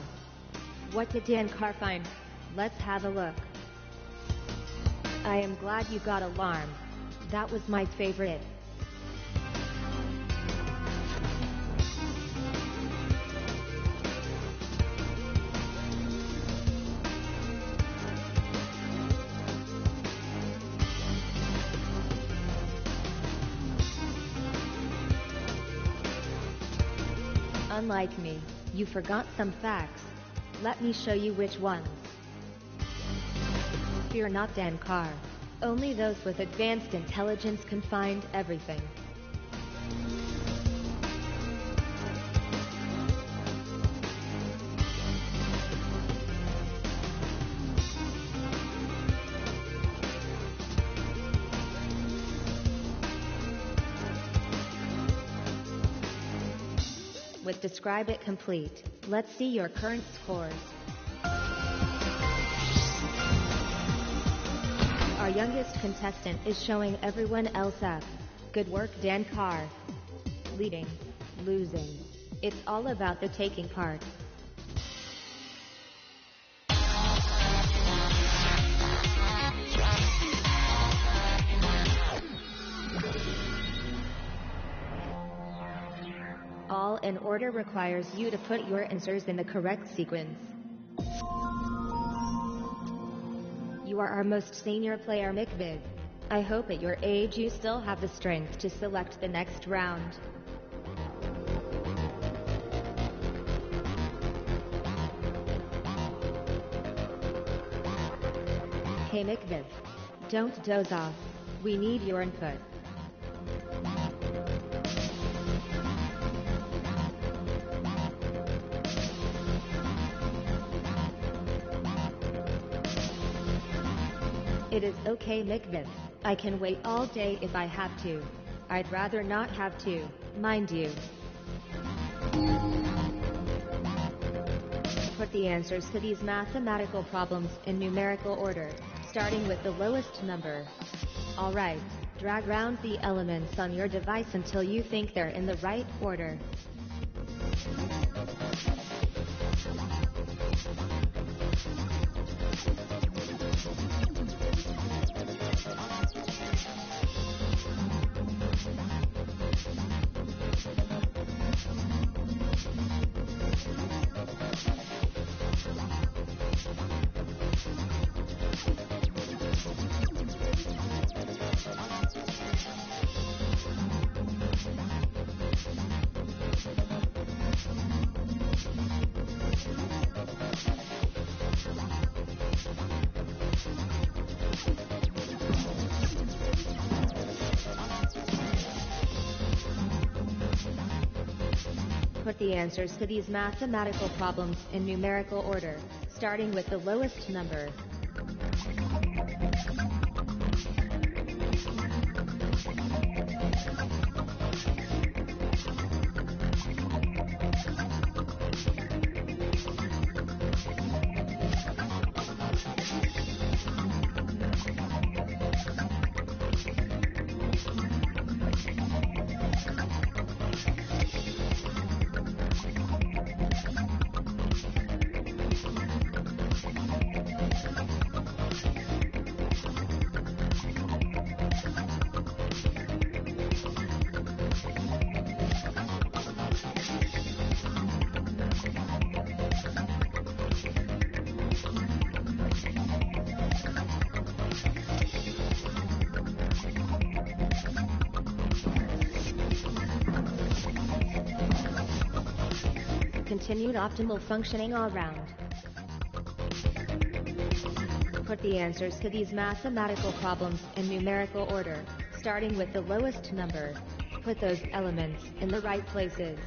What did Dan Carr find? Let's have a look. I am glad you got alarm. That was my favorite. Unlike me, you forgot some facts. Let me show you which ones. Fear not, Dan Carr. Only those with advanced intelligence can find everything. With Describe It complete, let's see your current scores. Our youngest contestant is showing everyone else up. Good work, Dan Carr. Leading, losing. It's all about the taking part. All in order requires you to put your answers in the correct sequence. You are our most senior player, McViv. I hope at your age you still have the strength to select the next round. Hey McViv. Don't doze off. We need your input. It is okay McViv. I can wait all day if I have to. I'd rather not have to, mind you. Put the answers to these mathematical problems in numerical order, starting with the lowest number. Alright, drag around the elements on your device until you think they're in the right order. Put the answers to these mathematical problems in numerical order, starting with the lowest number. Continued optimal functioning all round. Put the answers to these mathematical problems in numerical order, starting with the lowest number. Put those elements in the right places.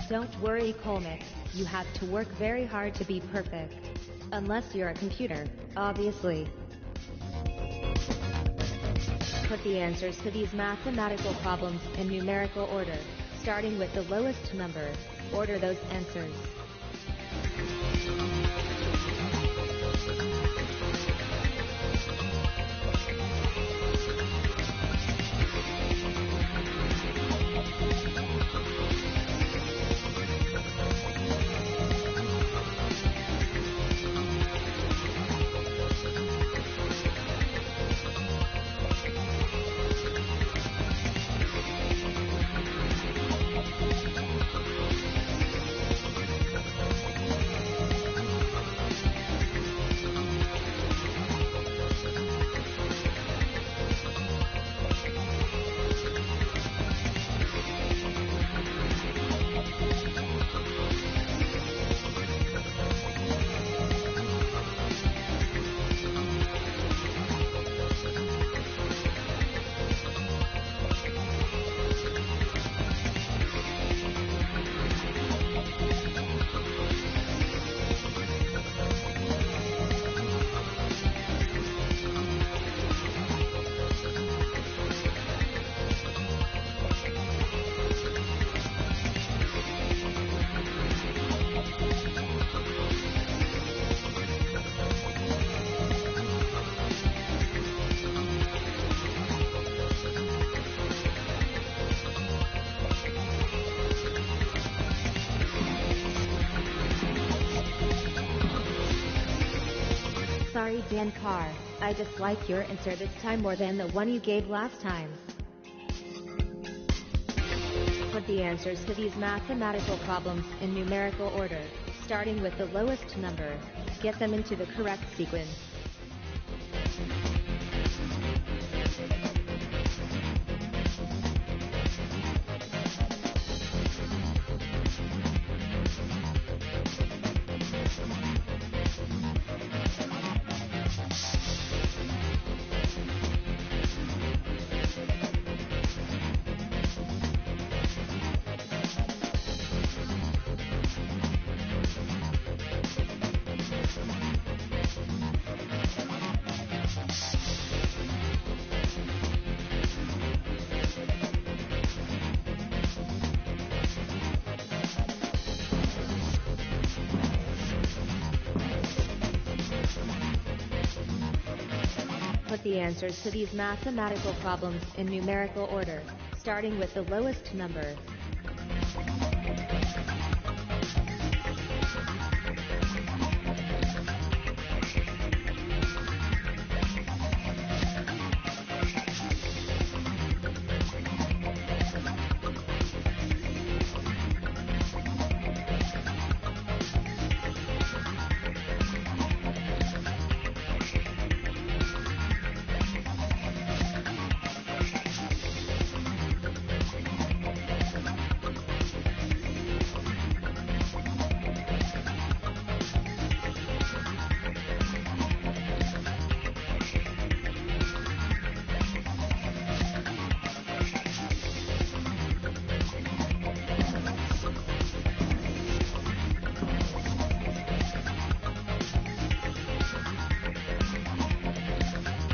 Don't worry, Colmick. You have to work very hard to be perfect. Unless you're a computer, obviously. Put the answers to these mathematical problems in numerical order, starting with the lowest number. Order those answers. sorry Dan Carr, I dislike your answer this time more than the one you gave last time. Put the answers to these mathematical problems in numerical order, starting with the lowest number. Get them into the correct sequence. Put the answers to these mathematical problems in numerical order, starting with the lowest number.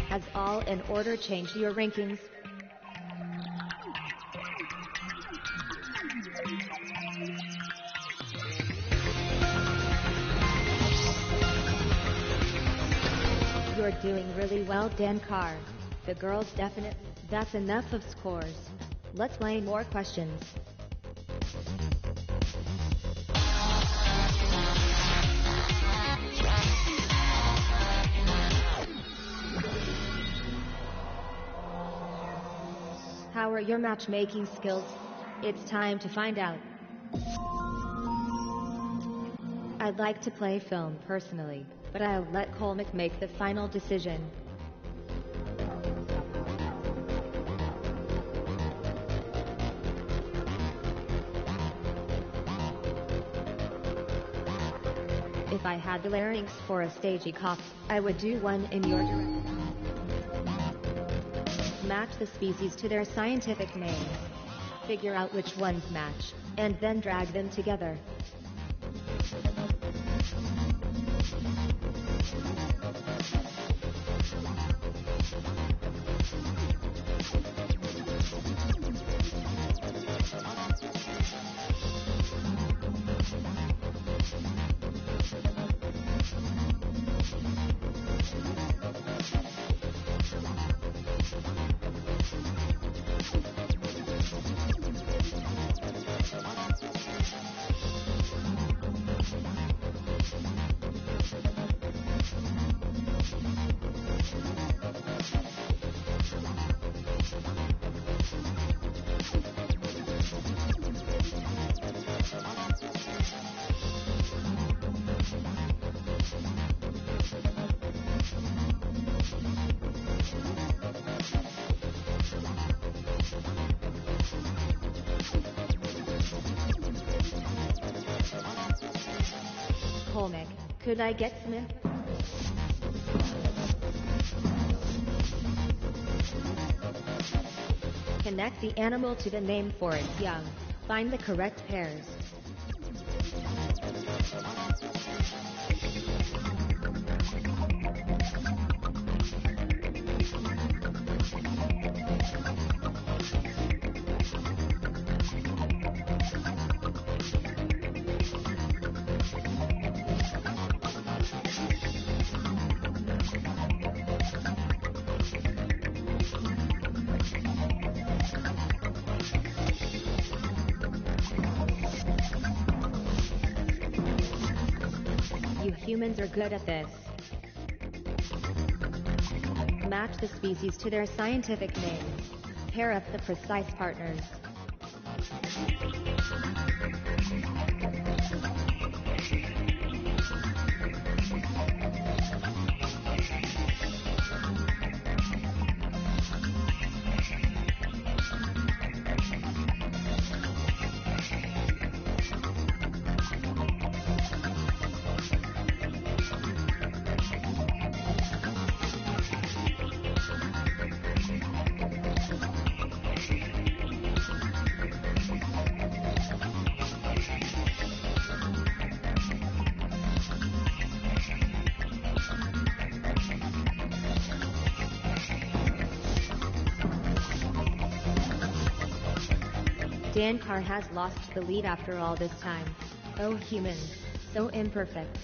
Has all in order changed your rankings? You're doing really well, Dan Carr. The girls definitely. That's enough of scores. Let's play more questions. How are your matchmaking skills? It's time to find out. I'd like to play film personally, but I'll let Colmick make the final decision. If I had the larynx for a stagey cough, I would do one in your direction. Match the species to their scientific names. Figure out which ones match, and then drag them together. Colmick, could I get some info? Connect the animal to the name for its young. Find the correct pairs. You humans are good at this. Match the species to their scientific name. Pair up the precise partners. Dan Carr has lost the lead after all this time. Oh humans, so imperfect.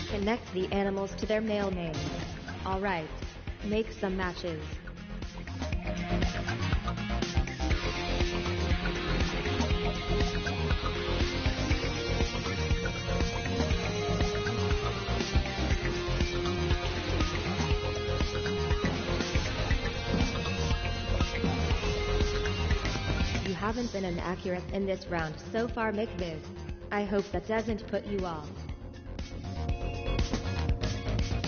Connect the animals to their male names. Alright, make some matches. You haven't been inaccurate in this round so far, McViz. I hope that doesn't put you off.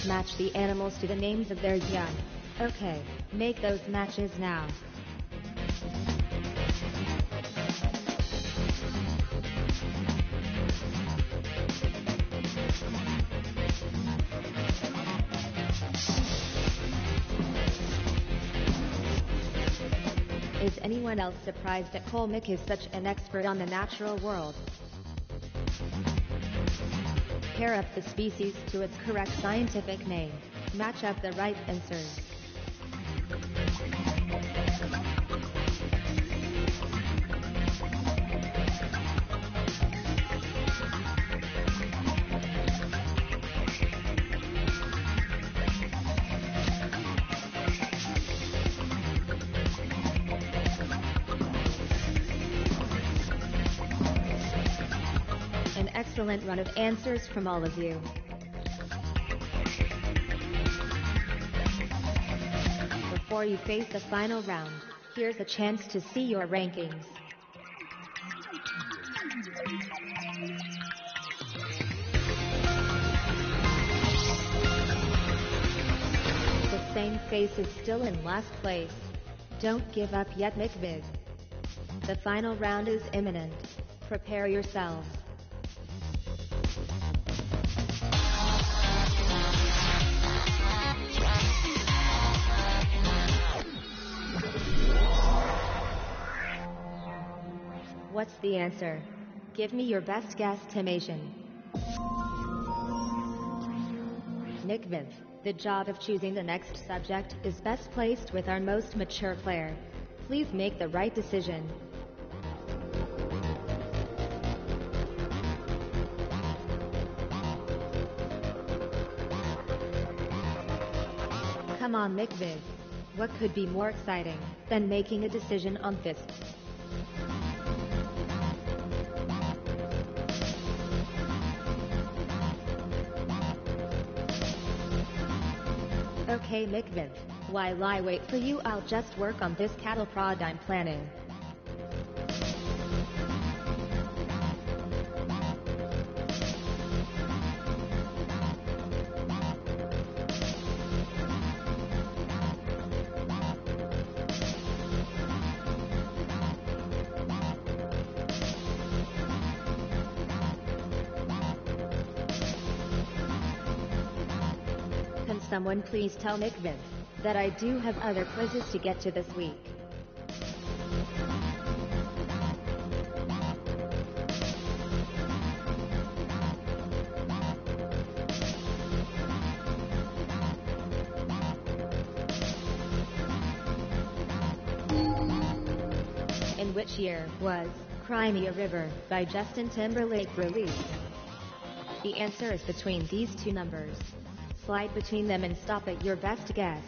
Match the animals to the names of their young. Okay, make those matches now. Is anyone else surprised that Colmick is such an expert on the natural world? Pair up the species to its correct scientific name. Match up the right answers. Excellent run of answers from all of you. Before you face the final round, here's a chance to see your rankings. The same face is still in last place. Don't give up yet, McViz. The final round is imminent. Prepare yourselves. What's the answer? Give me your best guesstimation. McViz, the job of choosing the next subject is best placed with our most mature player. Please make the right decision. Come on, McViz. What could be more exciting than making a decision on fists? Okay, McViz, while I wait for you, I'll just work on this cattle prod I'm planning. Can someone please tell McViz that I do have other quizzes to get to this week? In which year was Cry Me a River by Justin Timberlake released? The answer is between these two numbers. Slide between them and stop at your best guess.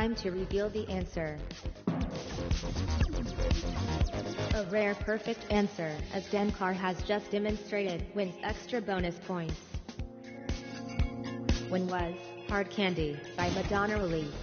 Time to reveal the answer. A rare perfect answer, as Denkar has just demonstrated, wins extra bonus points. When was Hard Candy by Madonna released?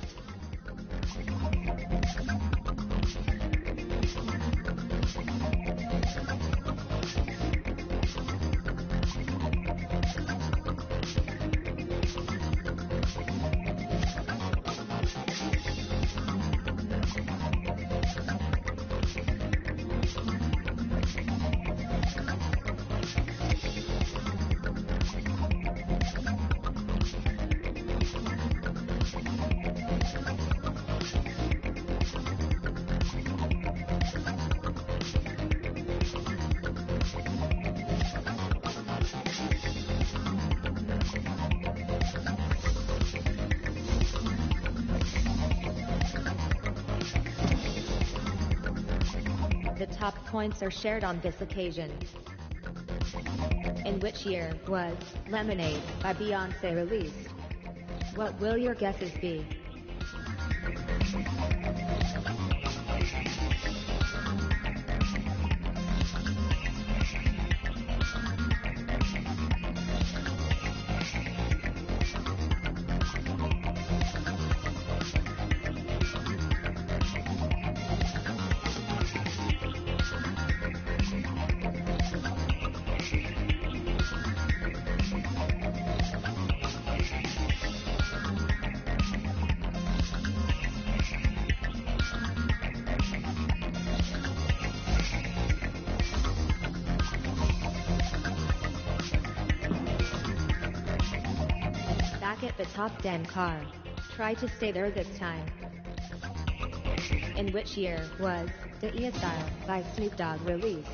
The top points are shared on this occasion. In which year was Lemonade by Beyoncé released? What will your guesses be? At the top, Denkar. Try to stay there this time. In which year was the Style by Snoop Dogg released?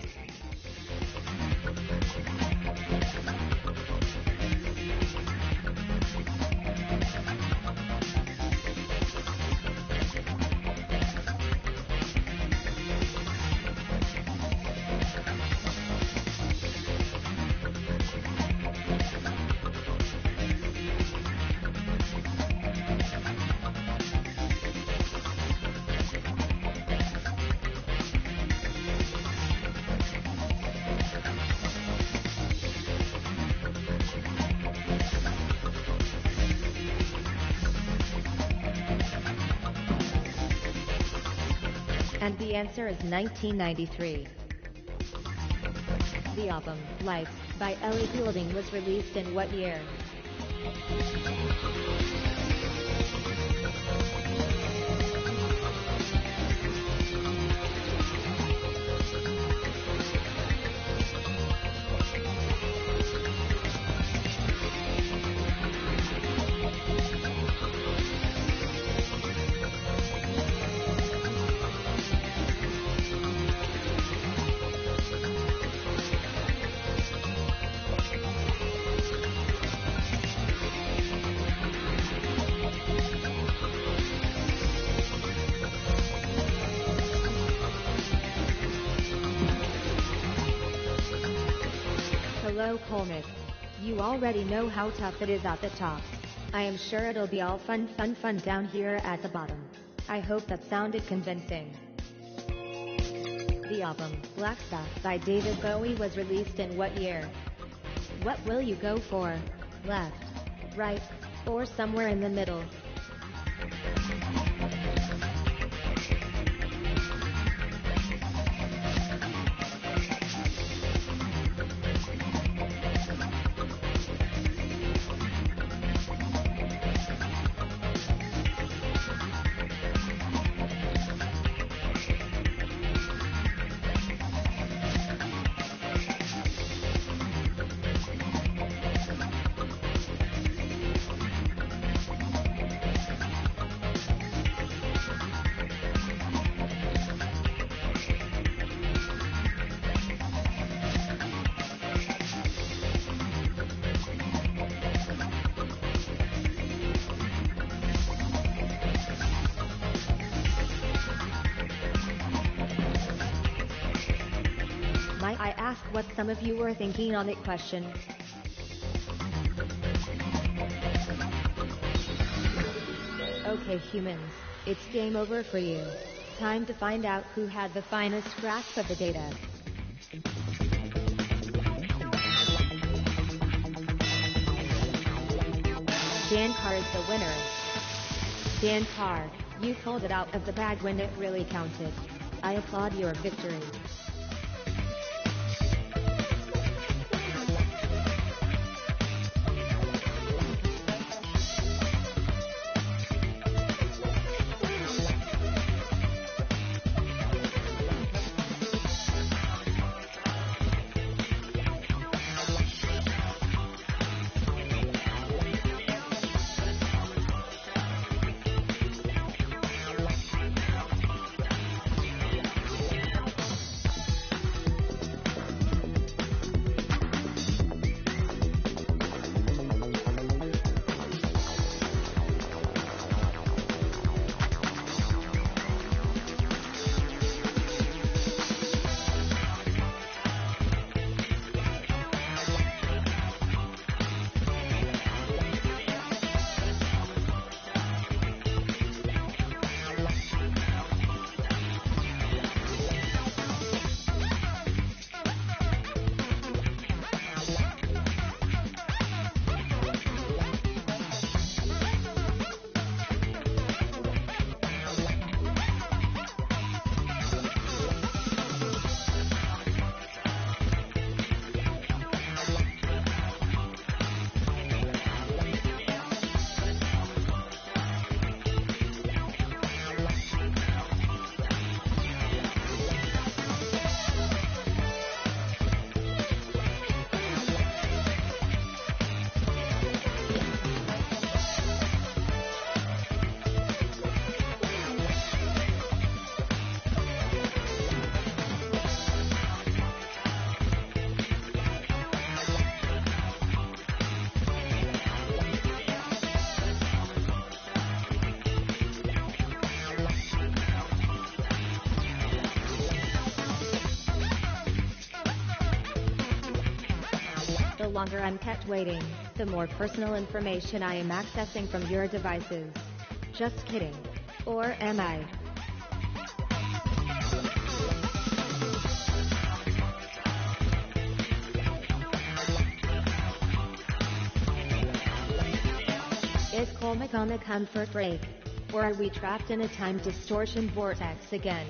And the answer is 1993. The album, Life, by Ellie Goulding was released in what year? Hello Colnick. You already know how tough it is at the top. I am sure it'll be all fun down here at the bottom. I hope that sounded convincing. The album, Black Stuff by David Bowie was released in what year? What will you go for? Left, right, or somewhere in the middle? Might I ask what some of you were thinking on that question? Okay humans, It's game over for you. Time to find out who had the finest grasp of the data. Dan Carr is the winner. Dan Carr, you pulled it out of the bag when it really counted. I applaud your victory. The longer I'm kept waiting, the more personal information I am accessing from your devices. Just kidding. Or am I? Is Colmic on the comfort break? Or are we trapped in a time distortion vortex again?